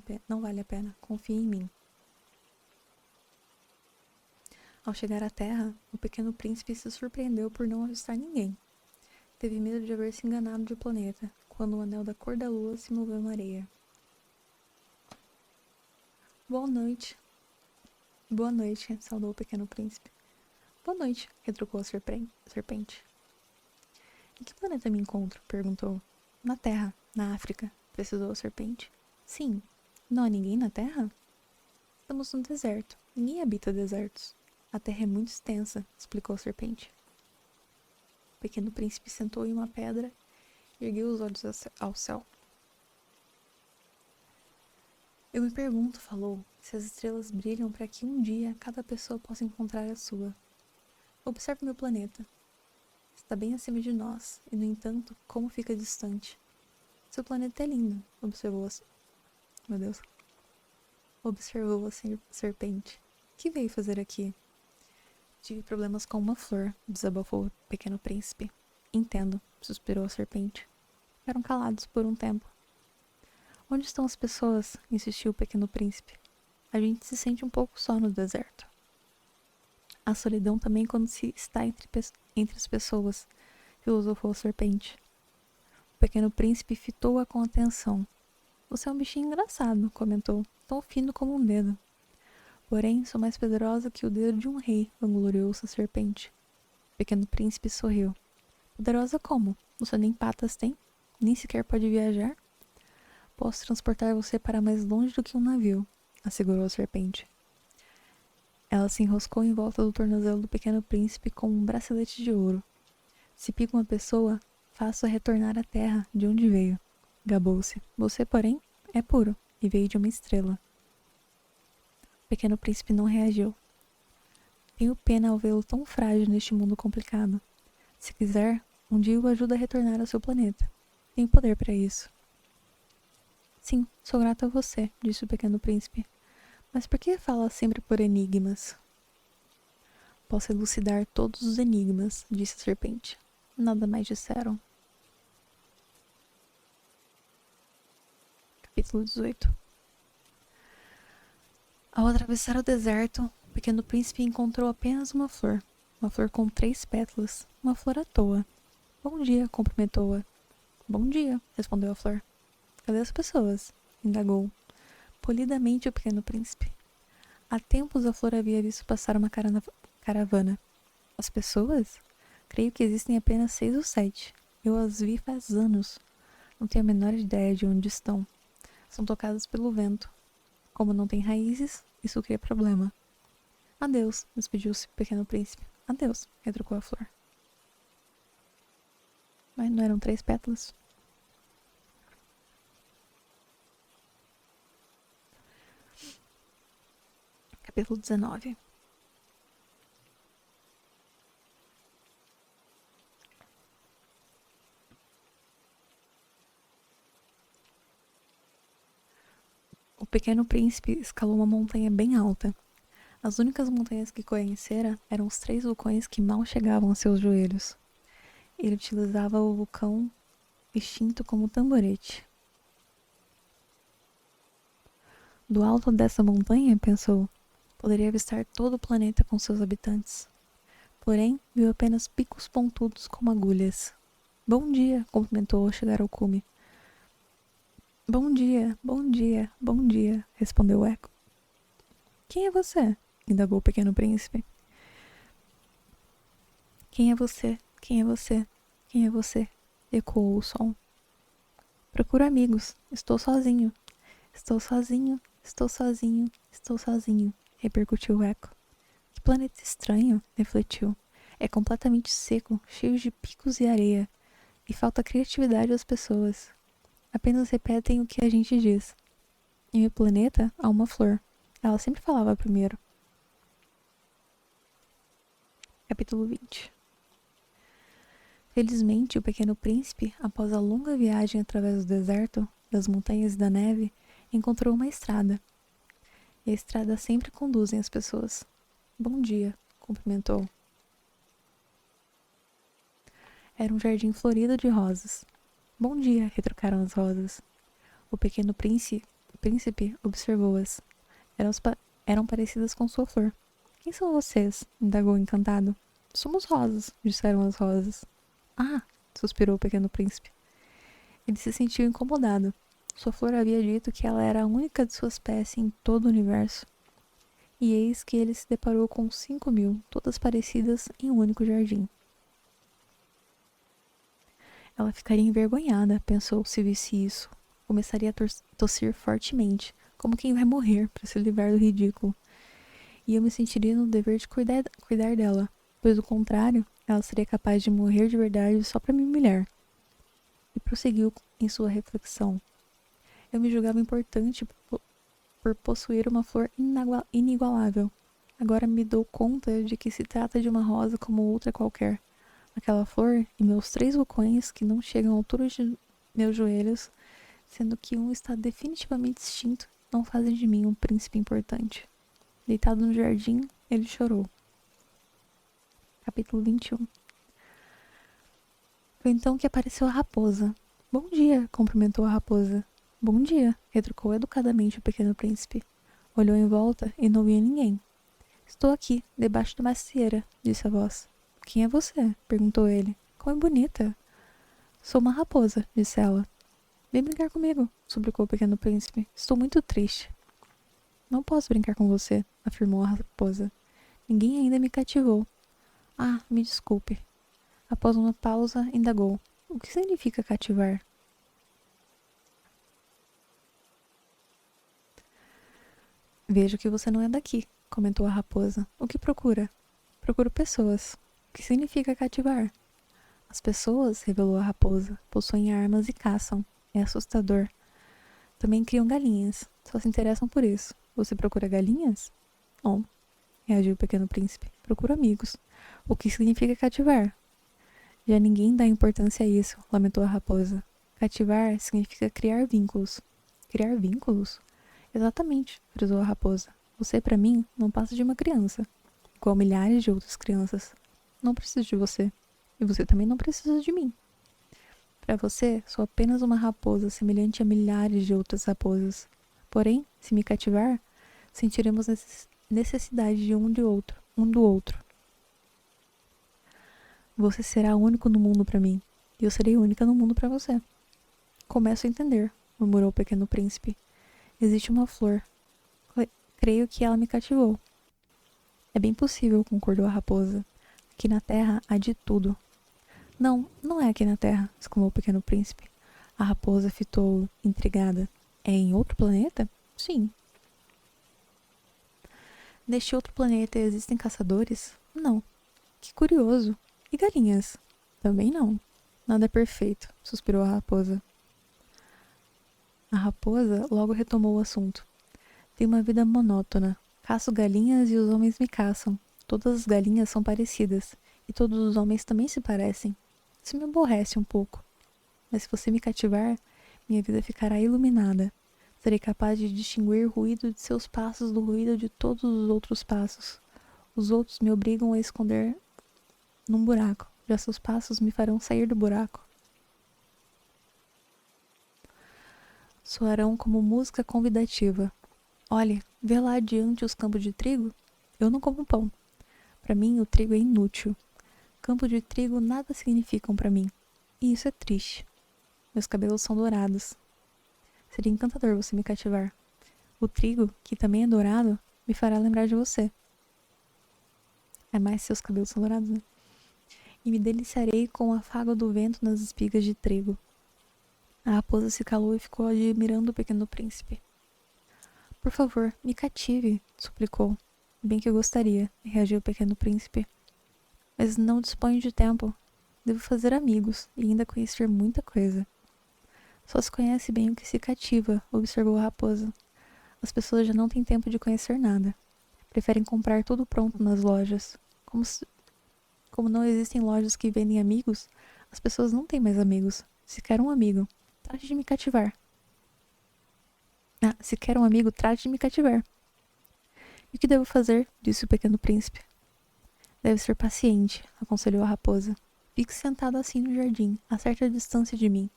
pena. Confiem em mim. Ao chegar à Terra, o pequeno príncipe se surpreendeu por não avistar ninguém. Teve medo de haver se enganado de planeta, quando o anel da cor da lua se moveu na areia. Boa noite. Boa noite, saudou o pequeno príncipe. Boa noite, retrucou a serpente. Em que planeta me encontro? Perguntou. Na Terra, na África, precisou a serpente. Sim. Não há ninguém na Terra? Estamos no deserto. Ninguém habita desertos. A Terra é muito extensa, explicou a serpente. O pequeno príncipe sentou em uma pedra e ergueu os olhos ao céu. Eu me pergunto, falou, se as estrelas brilham para que um dia cada pessoa possa encontrar a sua. Observe meu planeta. Está bem acima de nós, e no entanto, como fica distante. Seu planeta é lindo, observou a serpente. Que veio fazer aqui? Tive problemas com uma flor, desabafou o pequeno príncipe. Entendo, suspirou a serpente. Ficaram calados por um tempo. Onde estão as pessoas? Insistiu o pequeno príncipe. A gente se sente um pouco só no deserto. A solidão também quando se está entre as pessoas, filosofou a serpente. O pequeno príncipe fitou-a com atenção. Você é um bichinho engraçado, comentou, tão fino como um dedo. Porém, sou mais poderosa que o dedo de um rei, vangloriou-se a serpente. O pequeno príncipe sorriu. Poderosa como? Você nem patas tem? Nem sequer pode viajar? Posso transportar você para mais longe do que um navio, assegurou a serpente. Ela se enroscou em volta do tornozelo do pequeno príncipe com um bracelete de ouro. Se pica uma pessoa, faço-a retornar à terra, de onde veio. Gabou-se. Você, porém, é puro, e veio de uma estrela. O pequeno príncipe não reagiu. Tenho pena ao vê-lo tão frágil neste mundo complicado. Se quiser, um dia o ajudo a retornar ao seu planeta. Tenho poder para isso. Sim, sou grato a você, disse o pequeno príncipe. Mas por que fala sempre por enigmas? Posso elucidar todos os enigmas, disse a serpente. Nada mais disseram. Capítulo 18. Ao atravessar o deserto, o pequeno príncipe encontrou apenas uma flor com 3 pétalas, uma flor à toa. Bom dia, cumprimentou-a. Bom dia, respondeu a flor. Cadê as pessoas? Indagou polidamente o pequeno príncipe. Há tempos a flor havia visto passar uma caravana. As pessoas? Creio que existem apenas 6 ou 7. Eu as vi faz anos. Não tenho a menor ideia de onde estão. São tocadas pelo vento. Como não tem raízes, isso cria problema. Adeus, despediu-se o pequeno príncipe. Adeus, retrucou a flor. Mas não eram 3 pétalas? Capítulo 19. O pequeno príncipe escalou uma montanha bem alta. As únicas montanhas que conhecera eram os 3 vulcões que mal chegavam a seus joelhos. Ele utilizava o vulcão extinto como tamborete. Do alto dessa montanha, pensou, poderia avistar todo o planeta com seus habitantes. Porém, viu apenas picos pontudos como agulhas. Bom dia, cumprimentou ao chegar ao cume. Bom dia, bom dia, bom dia, respondeu o eco. Quem é você? Indagou o pequeno príncipe. Quem é você? Quem é você? Quem é você? Ecoou o som. Procuro amigos. Estou sozinho. Estou sozinho. Estou sozinho. Estou sozinho. Repercutiu o eco. Que planeta estranho, refletiu. É completamente seco, cheio de picos e areia. E falta criatividade às pessoas. Apenas repetem o que a gente diz. Em meu planeta há uma flor. Ela sempre falava primeiro. Capítulo 20. Felizmente, o pequeno príncipe, após a longa viagem através do deserto, das montanhas e da neve, encontrou uma estrada. E a estrada sempre conduzem as pessoas. Bom dia, cumprimentou. Era um jardim florido de rosas. Bom dia, retrucaram as rosas. O pequeno príncipe observou-as. Eram parecidas com sua flor. Quem são vocês? Indagou encantado. Somos rosas, disseram as rosas. Ah, suspirou o pequeno príncipe. Ele se sentiu incomodado. Sua flor havia dito que ela era a única de sua espécie em todo o universo. E eis que ele se deparou com 5.000, todas parecidas em um único jardim. Ela ficaria envergonhada, pensou, se visse isso. Começaria a tossir fortemente, como quem vai morrer para se livrar do ridículo. E eu me sentiria no dever de cuidar dela, pois do contrário, ela seria capaz de morrer de verdade só para me humilhar. E prosseguiu em sua reflexão. Eu me julgava importante por possuir uma flor inigualável. Agora me dou conta de que se trata de uma rosa como outra qualquer. Aquela flor e meus 3 vulcões que não chegam à altura de meus joelhos, sendo que um está definitivamente extinto, não fazem de mim um príncipe importante. Deitado no jardim, ele chorou. Capítulo 21. Foi então que apareceu a raposa. Bom dia, cumprimentou a raposa. Bom dia, retrucou educadamente o pequeno príncipe. Olhou em volta e não via ninguém. Estou aqui, debaixo da macieira, disse a voz. Quem é você? Perguntou ele. Como é bonita. Sou uma raposa, disse ela. Vem brincar comigo, suplicou o pequeno príncipe. Estou muito triste. Não posso brincar com você, afirmou a raposa. Ninguém ainda me cativou. Ah, me desculpe. Após uma pausa, indagou. O que significa cativar? Vejo que você não é daqui, comentou a raposa. O que procura? Procuro pessoas. O que significa cativar? As pessoas, revelou a raposa, possuem armas e caçam. É assustador. Também criam galinhas. Só se interessam por isso. Você procura galinhas? Bom, reagiu o pequeno príncipe. Procuro amigos. O que significa cativar? Já ninguém dá importância a isso, lamentou a raposa. Cativar significa criar vínculos. Criar vínculos? Exatamente, frisou a raposa. Você, para mim, não passa de uma criança. Igual milhares de outras crianças. Não preciso de você. E você também não precisa de mim. Para você, sou apenas uma raposa semelhante a milhares de outras raposas. Porém, se me cativar, sentiremos necessidade de um do outro. Você será único no mundo para mim, e eu serei única no mundo para você. Começo a entender, murmurou o pequeno príncipe. Existe uma flor. Creio que ela me cativou. É bem possível, concordou a raposa. Aqui na terra há de tudo. Não, não é aqui na terra, exclamou o pequeno príncipe. A raposa fitou, intrigada. É em outro planeta? Sim. Neste outro planeta existem caçadores? Não. Que curioso. E galinhas? Também não. Nada é perfeito, suspirou a raposa. A raposa logo retomou o assunto. Tenho uma vida monótona. Caço galinhas e os homens me caçam. Todas as galinhas são parecidas. E todos os homens também se parecem. Isso me aborrece um pouco. Mas se você me cativar, minha vida ficará iluminada. Serei capaz de distinguir o ruído de seus passos do ruído de todos os outros passos. Os outros me obrigam a esconder num buraco. Já seus passos me farão sair do buraco. Soarão como música convidativa. Olhe, vê lá adiante os campos de trigo? Eu não como pão. Para mim, o trigo é inútil. Campos de trigo nada significam para mim. E isso é triste. Meus cabelos são dourados. Seria encantador você me cativar. O trigo, que também é dourado, me fará lembrar de você. É mais seus cabelos são dourados, né? E me deliciarei com o afago do vento nas espigas de trigo. A raposa se calou e ficou admirando o pequeno príncipe. Por favor, me cative, suplicou. Bem que eu gostaria, reagiu o pequeno príncipe. Mas não disponho de tempo. Devo fazer amigos e ainda conhecer muita coisa. Só se conhece bem o que se cativa, observou a raposa. As pessoas já não têm tempo de conhecer nada. Preferem comprar tudo pronto nas lojas. Como não existem lojas que vendem amigos, as pessoas não têm mais amigos. Se quer um amigo, trate de me cativar. Se quer um amigo, trate de me cativar. E o que devo fazer? Disse o pequeno príncipe. Deve ser paciente, aconselhou a raposa. Fique sentado assim no jardim, a certa distância de mim.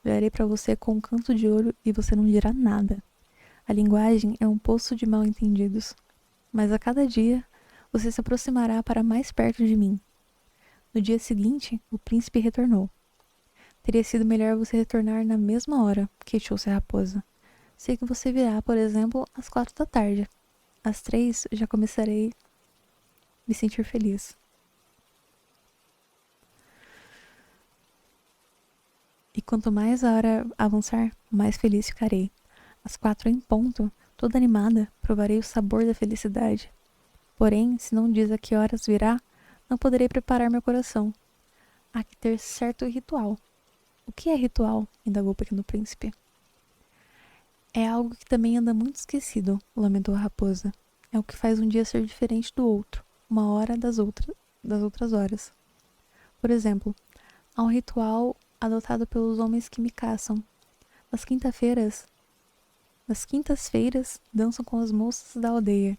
Olharei para você com um canto de olho e você não dirá nada. A linguagem é um poço de mal-entendidos. Mas a cada dia, você se aproximará para mais perto de mim. No dia seguinte, o príncipe retornou. Teria sido melhor você retornar na mesma hora, queixou-se a raposa. Sei que você virá, por exemplo, às 4 da tarde. Às 3 já começarei a me sentir feliz. E quanto mais a hora avançar, mais feliz ficarei. Às 4 em ponto, toda animada, provarei o sabor da felicidade. Porém, se não diz a que horas virá, não poderei preparar meu coração. Há que ter certo ritual. O que é ritual? Indagou o pequeno príncipe. É algo que também anda muito esquecido, lamentou a raposa. É o que faz um dia ser diferente do outro, uma hora das outras horas. Por exemplo, há um ritual adotado pelos homens que me caçam. Nas quintas-feiras, dançam com as moças da aldeia.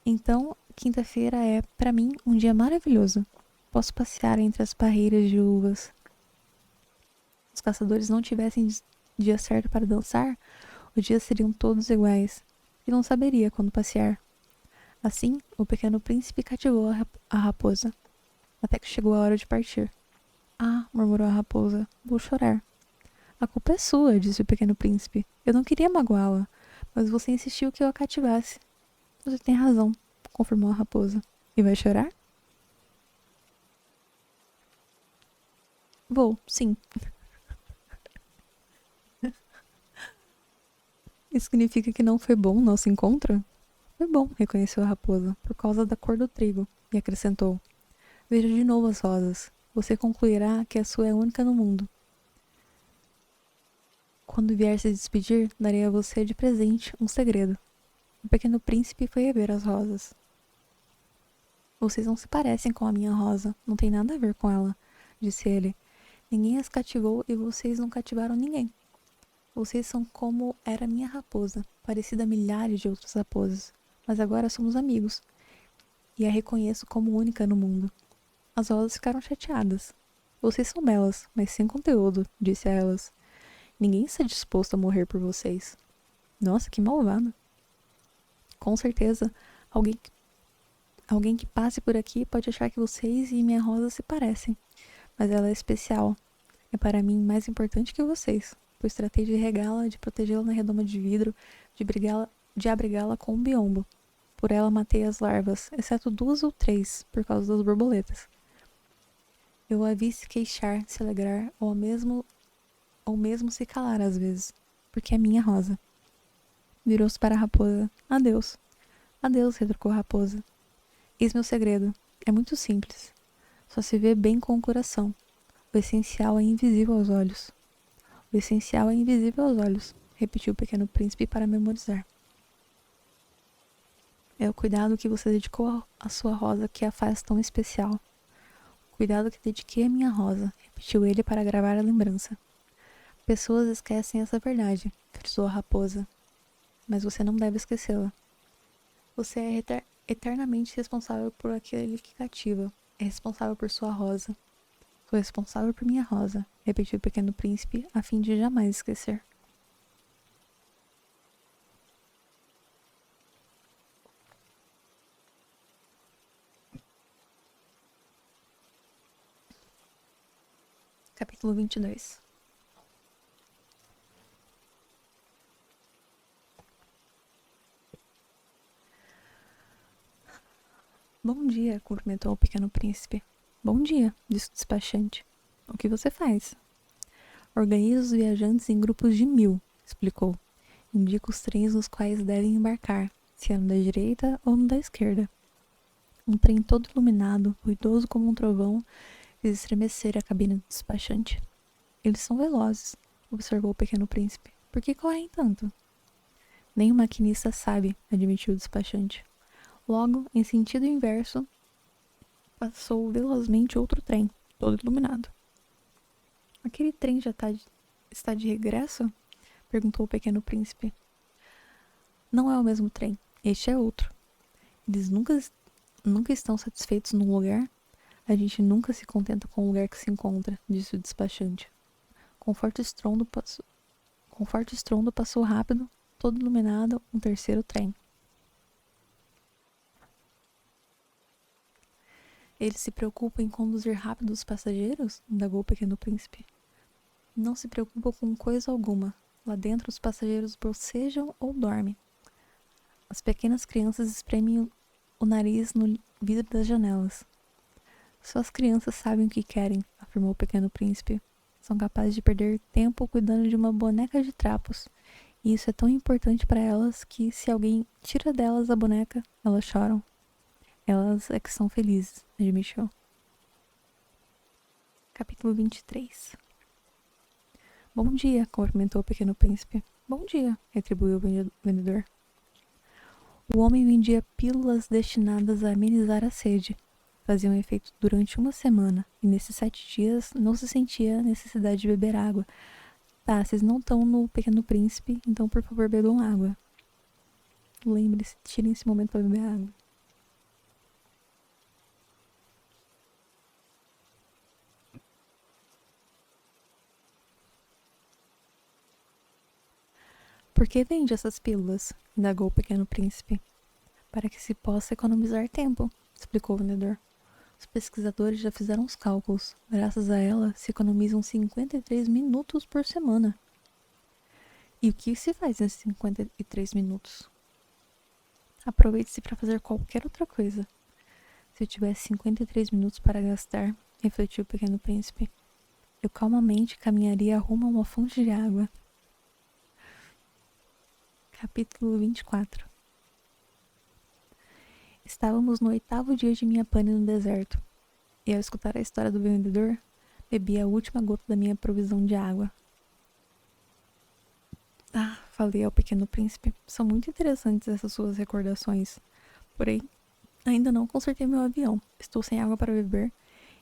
Então, quinta-feira é, para mim, um dia maravilhoso. Posso passear entre as parreiras de uvas. Se os caçadores não tivessem dia certo para dançar, os dias seriam todos iguais, e não saberia quando passear. Assim, o pequeno príncipe cativou a raposa, até que chegou a hora de partir. Ah, murmurou a raposa, vou chorar. A culpa é sua, disse o pequeno príncipe. Eu não queria magoá-la, mas você insistiu que eu a cativasse. Você tem razão, confirmou a raposa. E vai chorar? Vou, sim. Isso significa que não foi bom o nosso encontro? Foi bom, reconheceu a raposa, por causa da cor do trigo, e acrescentou. Veja de novo as rosas. Você concluirá que a sua é única no mundo. Quando vier se despedir, darei a você de presente um segredo. O pequeno príncipe foi rever as rosas. Vocês não se parecem com a minha rosa, não tem nada a ver com ela, disse ele. Ninguém as cativou e vocês não cativaram ninguém. Vocês são como era minha raposa, parecida a milhares de outras raposas, mas agora somos amigos, e a reconheço como única no mundo. As rosas ficaram chateadas. Vocês são belas, mas sem conteúdo, disse a elas. Ninguém está disposto a morrer por vocês. Nossa, que malvado. Com certeza, alguém que passe por aqui pode achar que vocês e minha rosa se parecem. Mas ela é especial. É para mim mais importante que vocês, pois tratei de regá-la, de protegê-la na redoma de vidro, de abrigá-la com um biombo. Por ela matei as larvas, exceto 2 ou 3, por causa das borboletas. Eu a vi se queixar, se alegrar, ou mesmo se calar às vezes, porque é minha rosa. Virou-se para a raposa. Adeus. Adeus, retrucou a raposa. Eis meu segredo. É muito simples. Só se vê bem com o coração. O essencial é invisível aos olhos. O essencial é invisível aos olhos, repetiu o pequeno príncipe para memorizar. É o cuidado que você dedicou à sua rosa que a faz tão especial. O cuidado que dediquei à minha rosa, repetiu ele para gravar a lembrança. Pessoas esquecem essa verdade, frisou a raposa. Mas você não deve esquecê-la. Você é eternamente responsável por aquele que cativa. É responsável por sua rosa. Sou responsável por minha rosa, repetiu o pequeno príncipe, a fim de jamais esquecer. Capítulo 22. Bom dia, cumprimentou o pequeno príncipe. Bom dia, disse o despachante. O que você faz? Organizo os viajantes em grupos de 1000, explicou. Indico os trens nos quais devem embarcar, se é no da direita ou no da esquerda. Um trem todo iluminado, ruidoso como um trovão, fez estremecer a cabine do despachante. Eles são velozes, observou o pequeno príncipe. Por que correm tanto? Nem o maquinista sabe, admitiu o despachante. Logo, em sentido inverso, passou velozmente outro trem, todo iluminado. Aquele trem já está de regresso? Perguntou o pequeno príncipe. Não é o mesmo trem, este é outro. Eles nunca estão satisfeitos num lugar? A gente nunca se contenta com o lugar que se encontra, disse o despachante. Com forte estrondo passou rápido, todo iluminado, um terceiro trem. Eles se preocupam em conduzir rápido os passageiros? Indagou o pequeno príncipe. Não se preocupam com coisa alguma. Lá dentro os passageiros bocejam ou dormem. As pequenas crianças espremem o nariz no vidro das janelas. Só as crianças sabem o que querem, afirmou o pequeno príncipe. São capazes de perder tempo cuidando de uma boneca de trapos. E isso é tão importante para elas que, se alguém tira delas a boneca, elas choram. Elas é que são felizes, admitiu. Capítulo 23. Bom dia, cumprimentou o pequeno príncipe. Bom dia, retribuiu o vendedor. O homem vendia pílulas destinadas a amenizar a sede. Faziam efeito durante uma semana, e nesses 7 dias não se sentia a necessidade de beber água. Tá, vocês não estão no Pequeno Príncipe, então por favor bebam água. Lembre-se, tirem esse momento para beber água. Por que vende essas pílulas? Indagou o Pequeno Príncipe. Para que se possa economizar tempo, explicou o vendedor. Os pesquisadores já fizeram os cálculos. Graças a ela, se economizam 53 minutos por semana. E o que se faz nesses 53 minutos? Aproveite-se para fazer qualquer outra coisa. Se eu tivesse 53 minutos para gastar, refletiu o Pequeno Príncipe, eu calmamente caminharia rumo a uma fonte de água. Capítulo 24. Estávamos no 8º dia de minha pane no deserto, e ao escutar a história do vendedor, bebi a última gota da minha provisão de água. Ah, falei ao Pequeno Príncipe, são muito interessantes essas suas recordações. Porém, ainda não consertei meu avião, estou sem água para beber,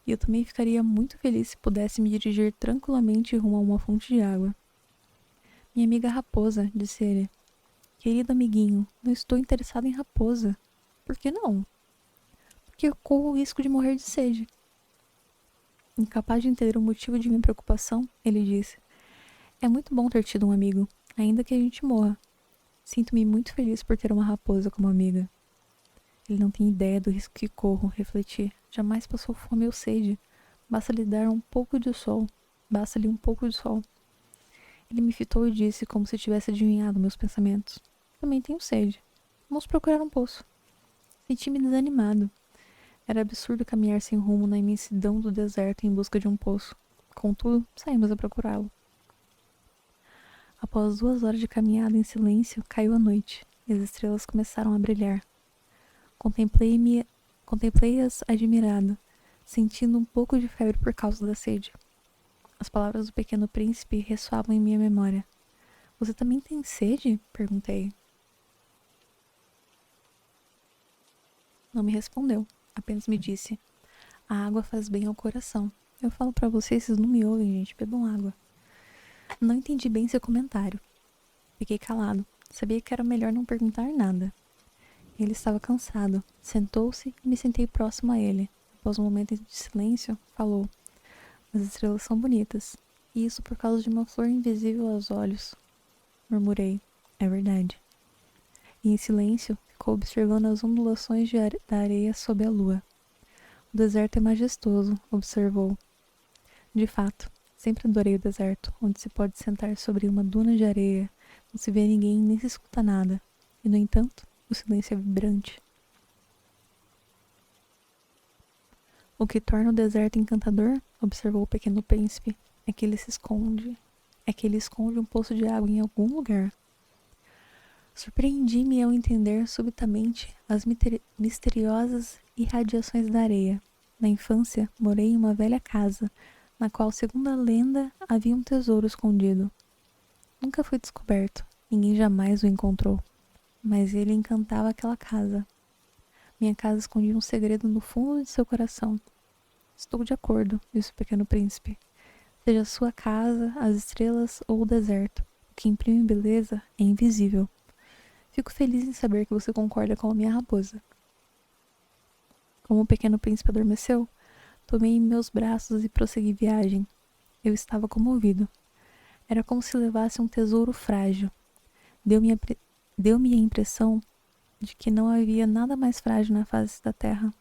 e eu também ficaria muito feliz se pudesse me dirigir tranquilamente rumo a uma fonte de água. Minha amiga raposa, disse ele. Querido amiguinho, não estou interessado em raposa. Por que não? Porque eu corro o risco de morrer de sede. Incapaz de entender o motivo de minha preocupação, ele disse: "É muito bom ter tido um amigo, ainda que a gente morra. Sinto-me muito feliz por ter uma raposa como amiga." Ele não tem ideia do risco que corro, refleti. Jamais passou fome ou sede. Basta-lhe dar um pouco de sol. Basta-lhe um pouco de sol. Ele me fitou e disse, como se tivesse adivinhado meus pensamentos: "Também tenho sede. Vamos procurar um poço." Senti-me desanimado. Era absurdo caminhar sem rumo na imensidão do deserto em busca de um poço. Contudo, saímos a procurá-lo. Após 2 horas de caminhada em silêncio, caiu a noite e as estrelas começaram a brilhar. Contemplei-as admirado, sentindo um pouco de febre por causa da sede. As palavras do Pequeno Príncipe ressoavam em minha memória. "Você também tem sede?" perguntei. Não me respondeu, apenas me disse: "A água faz bem ao coração." Eu falo pra vocês não me ouvem, gente. Bebam água. Não entendi bem seu comentário. Fiquei calado. Sabia que era melhor não perguntar nada. Ele estava cansado. Sentou-se e me sentei próximo a ele. Após um momento de silêncio, falou: "As estrelas são bonitas. E isso por causa de uma flor invisível aos olhos." Murmurei: "É verdade." E em silêncio, ficou observando as ondulações da areia sob a lua. "O deserto é majestoso", observou. De fato, sempre adorei o deserto, onde se pode sentar sobre uma duna de areia, não se vê ninguém nem se escuta nada. E, no entanto, o silêncio é vibrante. "O que torna o deserto encantador", observou o Pequeno Príncipe, "é que ele esconde um poço de água em algum lugar." Surpreendi-me ao entender subitamente as misteriosas irradiações da areia. Na infância, morei em uma velha casa, na qual, segundo a lenda, havia um tesouro escondido. Nunca foi descoberto, ninguém jamais o encontrou, mas ele encantava aquela casa. Minha casa escondia um segredo no fundo de seu coração. "Estou de acordo", disse o Pequeno Príncipe. "Seja a sua casa, as estrelas ou o deserto, o que imprime beleza é invisível. Fico feliz em saber que você concorda com a minha raposa." Como o Pequeno Príncipe adormeceu, tomei em meus braços e prossegui viagem. Eu estava comovido. Era como se levasse um tesouro frágil. Deu-me a impressão de que não havia nada mais frágil na face da terra.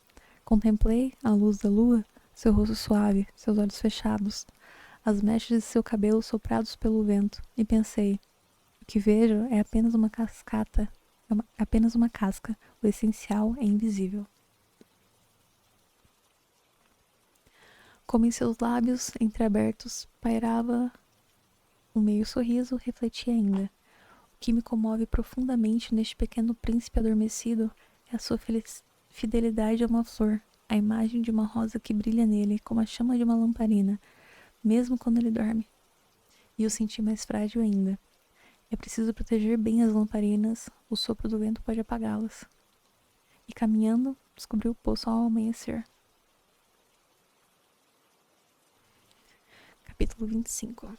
Contemplei, à luz da lua, seu rosto suave, seus olhos fechados, as mechas de seu cabelo soprados pelo vento, e pensei: o que vejo é apenas uma cascata, apenas uma casca, o essencial é invisível. Como em seus lábios entreabertos pairava um meio sorriso, refleti ainda: o que me comove profundamente neste pequeno príncipe adormecido é a sua fidelidade a uma flor, a imagem de uma rosa que brilha nele como a chama de uma lamparina, mesmo quando ele dorme. E o senti mais frágil ainda. É preciso proteger bem as lamparinas, o sopro do vento pode apagá-las. E caminhando, descobri o poço ao amanhecer. Capítulo 25.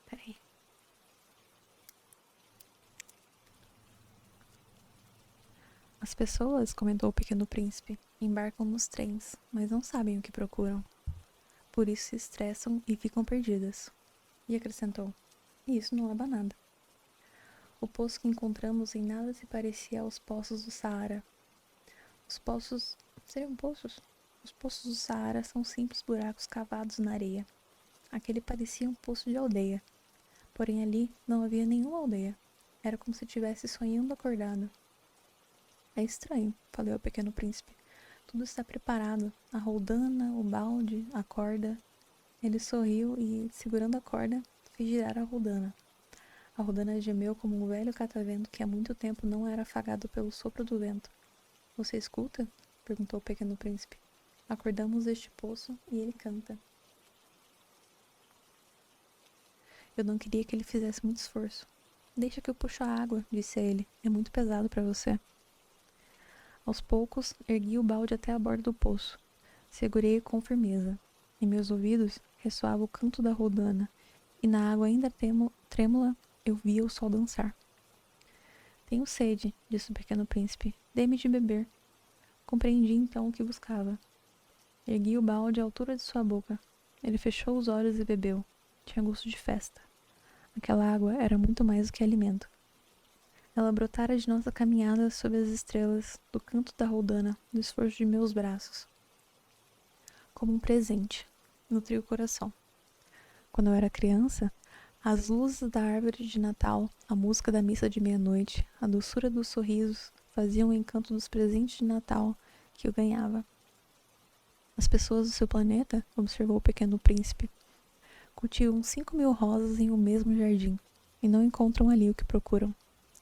Peraí. "As pessoas", comentou o Pequeno Príncipe, "embarcam nos trens, mas não sabem o que procuram. Por isso se estressam e ficam perdidas." E acrescentou: "E isso não leva a nada." O poço que encontramos em nada se parecia aos poços do Saara. Os poços... seriam poços? Os poços do Saara são simples buracos cavados na areia. Aquele parecia um poço de aldeia. Porém ali não havia nenhuma aldeia. Era como se estivesse sonhando acordado. "É estranho", falei ao Pequeno Príncipe. "Tudo está preparado. A roldana, o balde, a corda." Ele sorriu e, segurando a corda, fez girar a roldana. A roldana gemeu como um velho catavento que há muito tempo não era afagado pelo sopro do vento. "Você escuta?" perguntou o Pequeno Príncipe. "Acordamos deste poço e ele canta." Eu não queria que ele fizesse muito esforço. "Deixa que eu puxo a água", disse ele. "É muito pesado para você." Aos poucos, ergui o balde até a borda do poço. Segurei-o com firmeza. Em meus ouvidos ressoava o canto da roldana, e na água ainda trêmula eu via o sol dançar. "Tenho sede", disse o Pequeno Príncipe. "Dê-me de beber." Compreendi então o que buscava. Ergui o balde à altura de sua boca. Ele fechou os olhos e bebeu. Tinha gosto de festa. Aquela água era muito mais do que alimento. Ela brotara de nossa caminhada sob as estrelas, do canto da roldana, do esforço de meus braços. Como um presente, nutriu o coração. Quando eu era criança, as luzes da árvore de Natal, a música da missa de meia-noite, a doçura dos sorrisos faziam o encanto dos presentes de Natal que eu ganhava. As pessoas do seu planeta, observou o pequeno príncipe, cultivam 5.000 rosas em um mesmo jardim e não encontram ali o que procuram.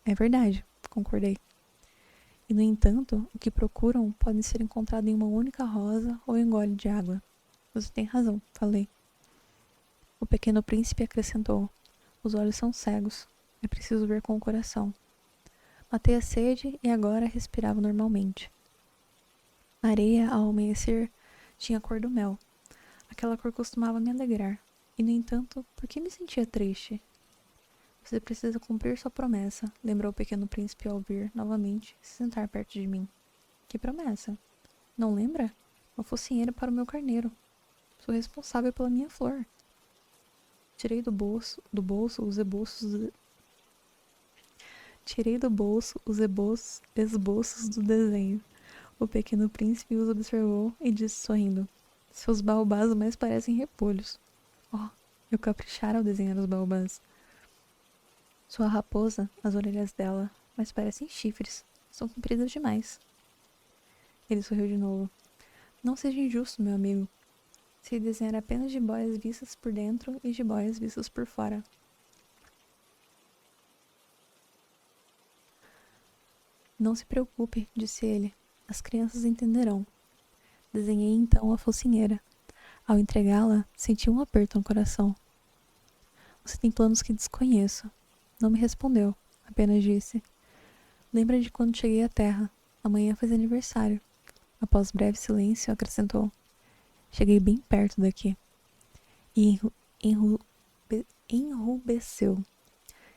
É verdade, concordei. E, no entanto, o que procuram pode ser encontrado em uma única rosa ou em um gole de água. Você tem razão, falei. O pequeno príncipe acrescentou. Os olhos são cegos. É preciso ver com o coração. Matei a sede e agora respirava normalmente. A areia, ao amanhecer, tinha a cor do mel. Aquela cor costumava me alegrar. E, no entanto, por que me sentia triste? Você precisa cumprir sua promessa, lembrou o pequeno príncipe ao vir, novamente, se sentar perto de mim. Que promessa? Não lembra? Uma focinheira para o meu carneiro. Sou responsável pela minha flor. Tirei do bolso os esboços do desenho. O pequeno príncipe os observou e disse sorrindo. Seus baobás mais parecem repolhos. Oh, eu caprichara ao desenhar os baobás. Sua raposa, as orelhas dela, mas parecem chifres. São compridas demais. Ele sorriu de novo. Não seja injusto, meu amigo. Sei desenhar apenas jiboias vistas por dentro e jiboias vistas por fora. Não se preocupe, disse ele. As crianças entenderão. Desenhei então a focinheira. Ao entregá-la, senti um aperto no coração. Você tem planos que desconheço. Não me respondeu, apenas disse. Lembra de quando cheguei à Terra. Amanhã faz aniversário. Após breve silêncio, acrescentou. Cheguei bem perto daqui. E enrubesceu.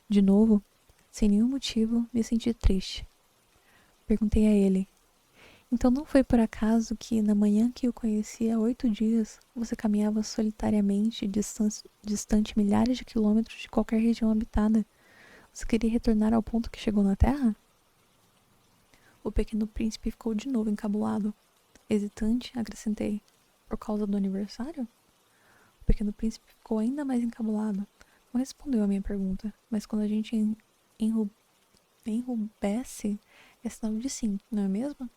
De novo, sem nenhum motivo, me senti triste. Perguntei a ele. Então não foi por acaso que, na manhã que eu conheci há 8 dias, você caminhava solitariamente, distante milhares de quilômetros de qualquer região habitada? Você queria retornar ao ponto que chegou na Terra? O pequeno príncipe ficou de novo encabulado. Hesitante, acrescentei. Por causa do aniversário? O pequeno príncipe ficou ainda mais encabulado. Não respondeu a minha pergunta, mas quando a gente enrubesce, é sinal de sim, não é mesmo?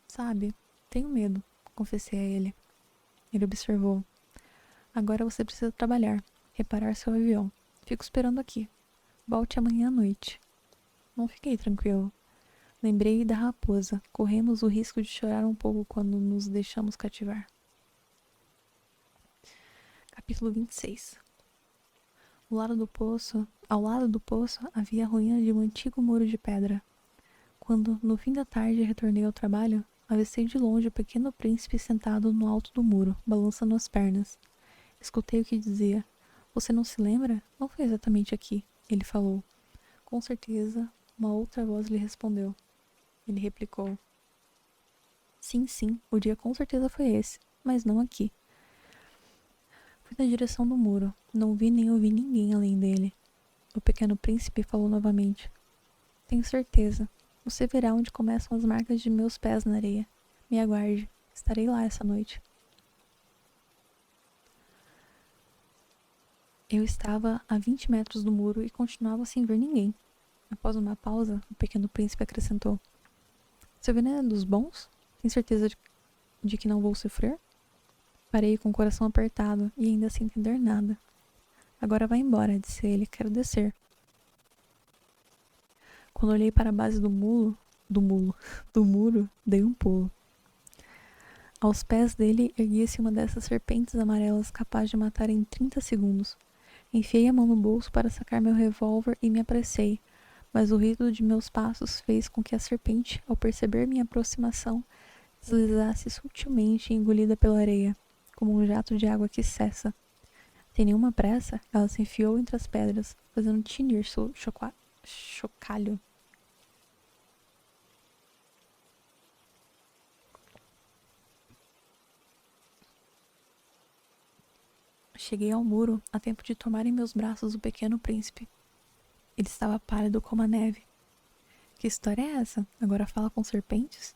Sabe, tenho medo, confessei a ele. Ele observou. Agora você precisa trabalhar, reparar seu avião. Fico esperando aqui. Volte amanhã à noite. Não fiquei tranquilo. Lembrei da raposa. Corremos o risco de chorar um pouco quando nos deixamos cativar. Capítulo 26. Ao lado do poço, havia a ruína de um antigo muro de pedra. Quando, no fim da tarde, retornei ao trabalho, avistei de longe o pequeno príncipe sentado no alto do muro, balançando as pernas. Escutei o que dizia. Você não se lembra? Não foi exatamente aqui, ele falou. Com certeza, uma outra voz lhe respondeu. Ele replicou. Sim, o dia com certeza foi esse, mas não aqui. Fui na direção do muro. Não vi nem ouvi ninguém além dele. O pequeno príncipe falou novamente. Tenho certeza. Você verá onde começam as marcas de meus pés na areia. Me aguarde. Estarei lá essa noite. Eu estava a 20 metros do muro e continuava sem ver ninguém. Após uma pausa, o pequeno príncipe acrescentou. Seu veneno é dos bons? Tem certeza de que não vou sofrer? Parei com o coração apertado e ainda sem entender nada. Agora vá embora, disse ele. Quero descer. Quando olhei para a base do muro, dei um pulo. Aos pés dele erguia-se uma dessas serpentes amarelas capaz de matar em 30 segundos. Enfiei a mão no bolso para sacar meu revólver e me apressei, mas o ruído de meus passos fez com que a serpente, ao perceber minha aproximação, deslizasse sutilmente engolida pela areia, como um jato de água que cessa. Sem nenhuma pressa, ela se enfiou entre as pedras, fazendo tinir seu chocalho. Cheguei ao muro a tempo de tomar em meus braços o pequeno príncipe. Ele estava pálido como a neve. Que história é essa? Agora fala com serpentes?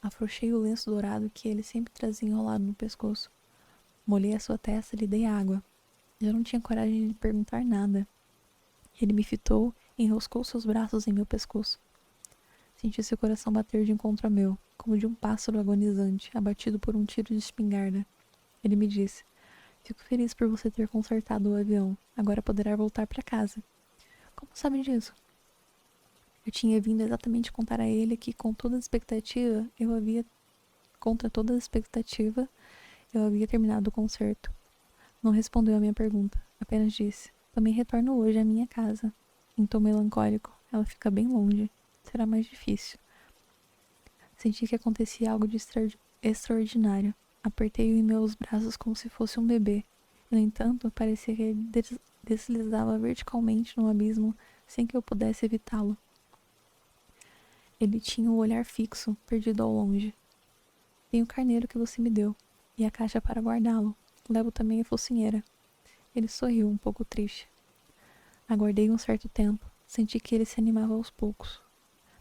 Afrouxei o lenço dourado que ele sempre trazia enrolado no pescoço. Molhei a sua testa e lhe dei água. Já não tinha coragem de lhe perguntar nada. Ele me fitou e enroscou seus braços em meu pescoço. Senti seu coração bater de encontro ao meu, como de um pássaro agonizante, abatido por um tiro de espingarda. Ele me disse: Fico feliz por você ter consertado o avião. Agora poderá voltar para casa. Como sabe disso? Eu tinha vindo exatamente contar a ele que, contra toda a expectativa, eu havia terminado o concerto. Não respondeu à minha pergunta, apenas disse: Também retorno hoje à minha casa. Em tom melancólico, ela fica bem longe. Será mais difícil. Senti que acontecia algo de extraordinário. Apertei-o em meus braços como se fosse um bebê. No entanto, parecia que ele deslizava verticalmente no abismo sem que eu pudesse evitá-lo. Ele tinha o olhar fixo, perdido ao longe. Tenho o carneiro que você me deu, e a caixa para guardá-lo. Levo também a focinheira. Ele sorriu, um pouco triste. Aguardei um certo tempo. Senti que ele se animava aos poucos.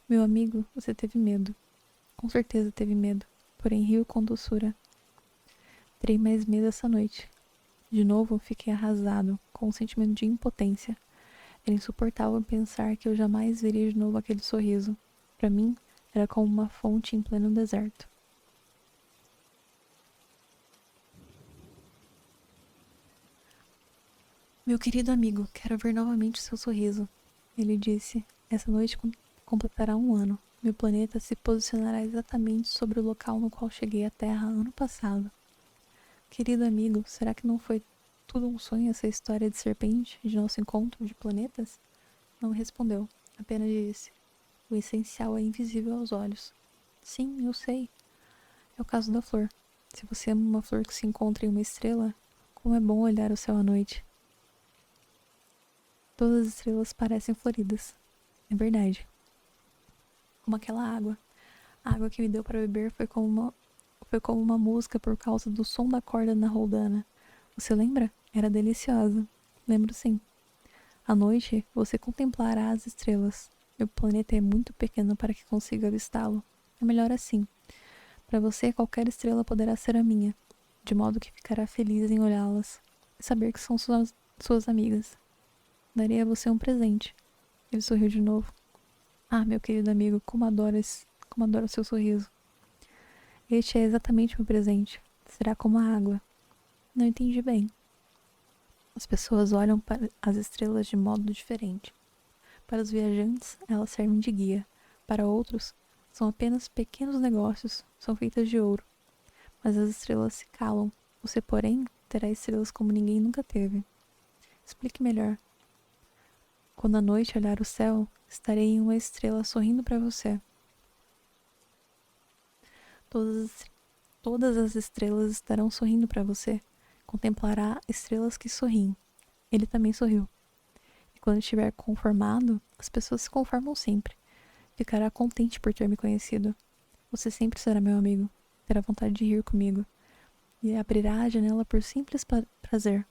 Meu amigo, você teve medo. Com certeza teve medo, porém riu com doçura. Terei mais medo essa noite. De novo, fiquei arrasado, com um sentimento de impotência. Era insuportável pensar que eu jamais veria de novo aquele sorriso. Para mim, era como uma fonte em pleno deserto. Meu querido amigo, quero ver novamente seu sorriso. Ele disse, essa noite completará 1 ano. Meu planeta se posicionará exatamente sobre o local no qual cheguei à Terra ano passado. Querido amigo, será que não foi tudo um sonho essa história de serpente, de nosso encontro de planetas? Não respondeu, apenas disse, o essencial é invisível aos olhos. Sim, eu sei. É o caso da flor. Se você ama uma flor que se encontra em uma estrela, como é bom olhar o céu à noite. Todas as estrelas parecem floridas. É verdade. Como aquela água. A água que me deu para beber foi como uma música por causa do som da corda na roldana. Você lembra? Era deliciosa. Lembro sim. À noite, você contemplará as estrelas. Meu planeta é muito pequeno para que consiga avistá-lo. É melhor assim. Para você, qualquer estrela poderá ser a minha, de modo que ficará feliz em olhá-las e saber que são suas amigas. Darei a você um presente. Ele sorriu de novo. Ah, meu querido amigo, como adoro o seu sorriso. Este é exatamente meu presente. Será como a água. Não entendi bem. As pessoas olham para as estrelas de modo diferente. Para os viajantes, elas servem de guia. Para outros, são apenas pequenos negócios, são feitas de ouro. Mas as estrelas se calam. Você, porém, terá estrelas como ninguém nunca teve. Explique melhor. Quando à noite olhar o céu, estarei em uma estrela sorrindo para você. Todas as estrelas estarão sorrindo para você. Contemplará estrelas que sorriem. Ele também sorriu. E quando estiver conformado, as pessoas se conformam sempre. Ficará contente por ter me conhecido. Você sempre será meu amigo. Terá vontade de rir comigo. E abrirá a janela por simples prazer.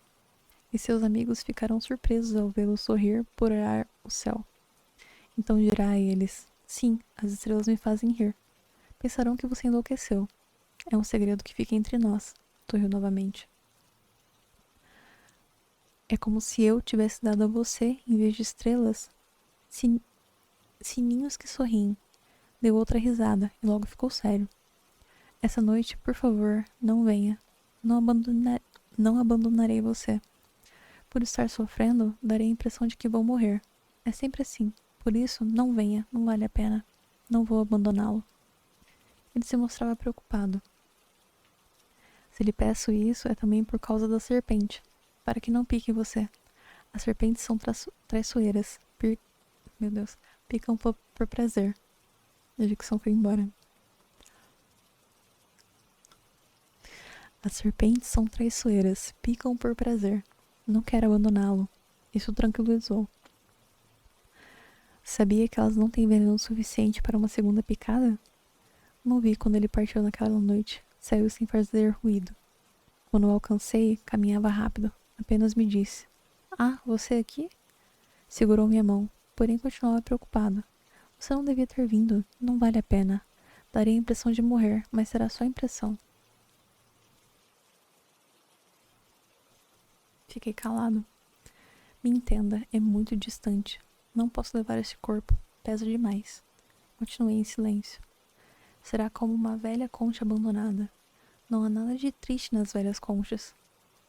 E seus amigos ficarão surpresos ao vê-lo sorrir por olhar o céu. Então dirá a eles: Sim, as estrelas me fazem rir. Pensarão que você enlouqueceu. É um segredo que fica entre nós. Sorriu novamente. É como se eu tivesse dado a você, em vez de estrelas, sininhos que sorriem. Deu outra risada e logo ficou sério. Essa noite, por favor, não venha. Não abandonarei você. Por estar sofrendo, darei a impressão de que vou morrer. É sempre assim. Por isso, não venha, não vale a pena. Não vou abandoná-lo. Ele se mostrava preocupado. Se lhe peço isso, é também por causa da serpente, para que não pique você. As serpentes são traiçoeiras. Meu Deus. Picam por prazer. A dicção foi embora. As serpentes são traiçoeiras. Picam por prazer. Não quero abandoná-lo. Isso o tranquilizou. Sabia que elas não têm veneno suficiente para uma segunda picada? Não vi quando ele partiu naquela noite. Saiu sem fazer ruído. Quando o alcancei, caminhava rápido. Apenas me disse: "Ah, você aqui?" Segurou minha mão, porém continuava preocupado. "Você não devia ter vindo. Não vale a pena. Daria a impressão de morrer, mas será só impressão." Fiquei calado. "Me entenda, é muito distante. Não posso levar esse corpo. Pesa demais." Continuei em silêncio. Será como uma velha concha abandonada. Não há nada de triste nas velhas conchas.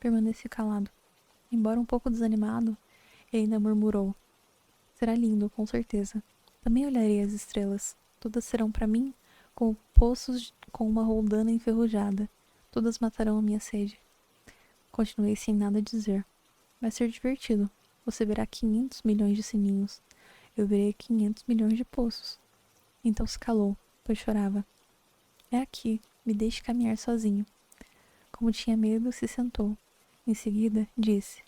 Permaneci calado. Embora um pouco desanimado, ele ainda murmurou: "Será lindo, com certeza. Também olharei as estrelas. Todas serão para mim como poços com uma roldana enferrujada. Todas matarão a minha sede." Continuei sem nada dizer. "Vai ser divertido. Você verá 500 milhões de sininhos. Eu verei 500 milhões de poços." Então se calou, pois chorava. "É aqui. Me deixe caminhar sozinho." Como tinha medo, se sentou. Em seguida, disse: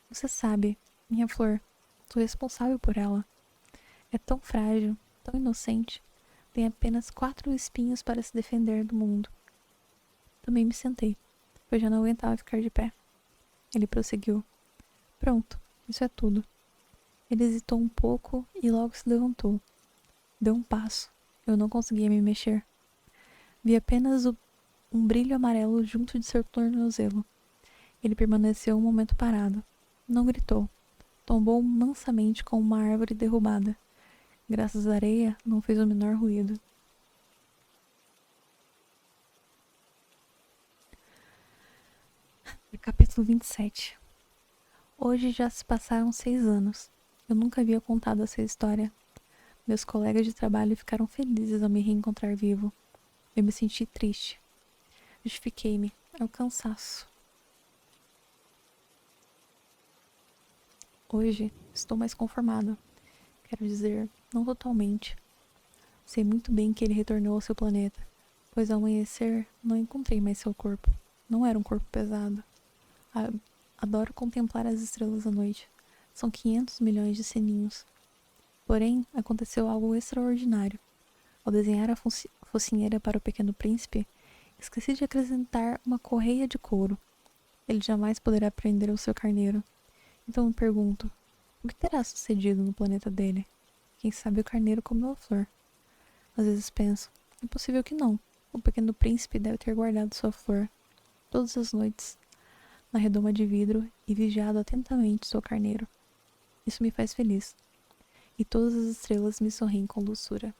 "Você sabe, minha flor, sou responsável por ela. É tão frágil, tão inocente. Tem apenas 4 espinhos para se defender do mundo." Também me sentei, pois já não aguentava ficar de pé. Ele prosseguiu: "Pronto, isso é tudo." Ele hesitou um pouco e logo se levantou. Deu um passo. Eu não conseguia me mexer. Vi apenas um brilho amarelo junto de seu tornozelo. Ele permaneceu um momento parado. Não gritou. Tombou mansamente como uma árvore derrubada. Graças à areia, não fez o menor ruído. Capítulo 27. Hoje já se passaram 6 anos. Eu nunca havia contado essa história. Meus colegas de trabalho ficaram felizes ao me reencontrar vivo. Eu me senti triste. Justifiquei-me. É o cansaço. Hoje estou mais conformado. Quero dizer, não totalmente. Sei muito bem que ele retornou ao seu planeta, pois ao amanhecer não encontrei mais seu corpo. Não era um corpo pesado. Adoro contemplar as estrelas à noite. São 500 milhões de sininhos. Porém, aconteceu algo extraordinário. Ao desenhar a focinheira para o Pequeno Príncipe, esqueci de acrescentar uma correia de couro. Ele jamais poderá prender o seu carneiro. Então me pergunto, o que terá sucedido no planeta dele? Quem sabe o carneiro comeu a flor. Às vezes penso, é possível que não. O Pequeno Príncipe deve ter guardado sua flor todas as noites na redoma de vidro e vigiado atentamente seu carneiro. Isso me faz feliz. E todas as estrelas me sorriem com doçura.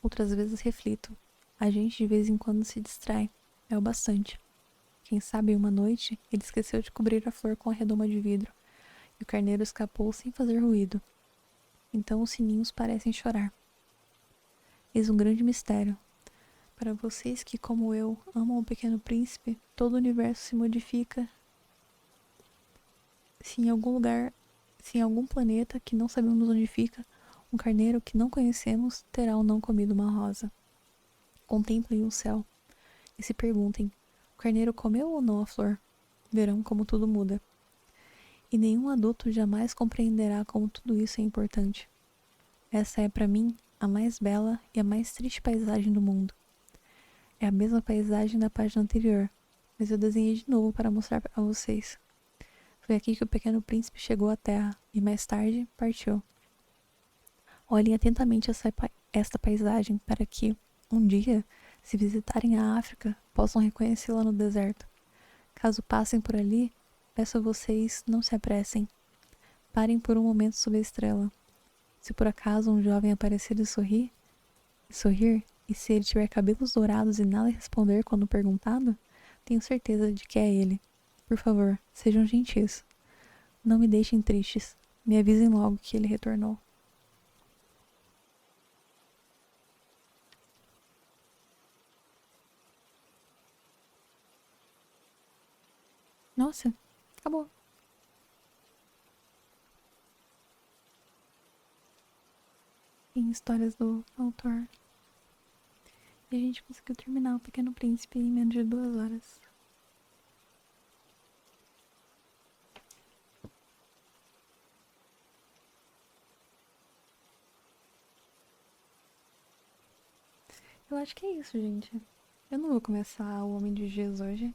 Outras vezes reflito. A gente de vez em quando se distrai. É o bastante. Quem sabe uma noite ele esqueceu de cobrir a flor com a redoma de vidro e o carneiro escapou sem fazer ruído. Então os sininhos parecem chorar. Eis um grande mistério. Para vocês que, como eu, amam o Pequeno Príncipe, todo o universo se modifica se em algum lugar, se em algum planeta que não sabemos onde fica, um carneiro que não conhecemos terá ou não comido uma rosa. Contemplem o céu e se perguntem, o carneiro comeu ou não a flor? Verão como tudo muda. E nenhum adulto jamais compreenderá como tudo isso é importante. Essa é, para mim, a mais bela e a mais triste paisagem do mundo. É a mesma paisagem da página anterior, mas eu desenhei de novo para mostrar a vocês. Foi aqui que o Pequeno Príncipe chegou à Terra e mais tarde partiu. Olhem atentamente esta paisagem para que, um dia, se visitarem a África, possam reconhecê-la no deserto. Caso passem por ali, peço a vocês, não se apressem. Parem por um momento sob a estrela. Se por acaso um jovem aparecer e sorrir, e se ele tiver cabelos dourados e nada responder quando perguntado, tenho certeza de que é ele. Por favor, sejam gentis. Não me deixem tristes. Me avisem logo que ele retornou." Nossa, acabou. Em histórias do autor. E a gente conseguiu terminar o Pequeno Príncipe em menos de 2 horas. Eu acho que é isso, gente. Eu não vou começar O Homem de Giz hoje.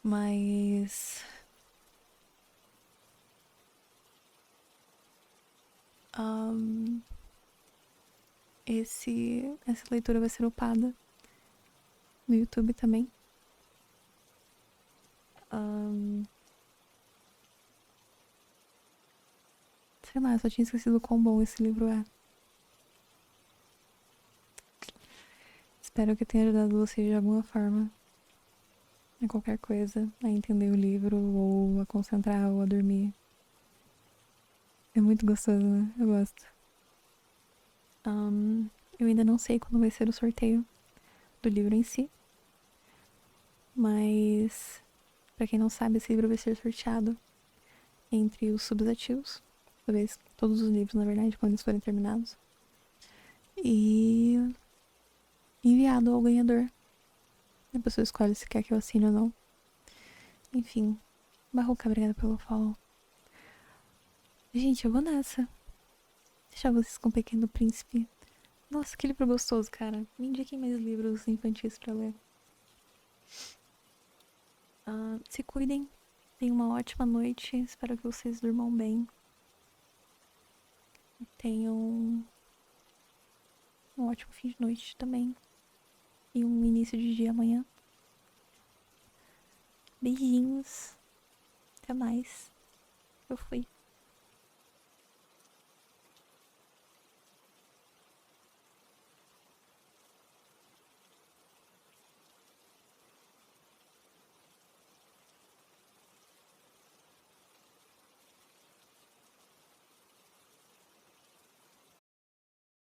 Mas. ahn, essa leitura vai ser upada no YouTube também. Ahn, sei lá, eu só tinha esquecido o quão bom esse livro é. Espero que tenha ajudado vocês de alguma forma. A qualquer coisa. A entender o livro, ou a concentrar, ou a dormir. É muito gostoso, né? Eu gosto. Eu ainda não sei quando vai ser o sorteio do livro em si. Mas, pra quem não sabe, esse livro vai ser sorteado entre os subsativos. Talvez todos os livros, na verdade, quando eles forem terminados. E enviado ao ganhador. A pessoa escolhe se quer que eu assine ou não. Enfim, Barroca, obrigada pelo follow. Gente, eu vou nessa. Deixar vocês com o Pequeno Príncipe. Nossa, que livro gostoso, cara. Me indiquem mais livros infantis pra ler. Se cuidem. Tenham uma ótima noite. Espero que vocês durmam bem. Tenham um ótimo fim de noite também. E um início de dia amanhã. Beijinhos. Até mais. Eu fui.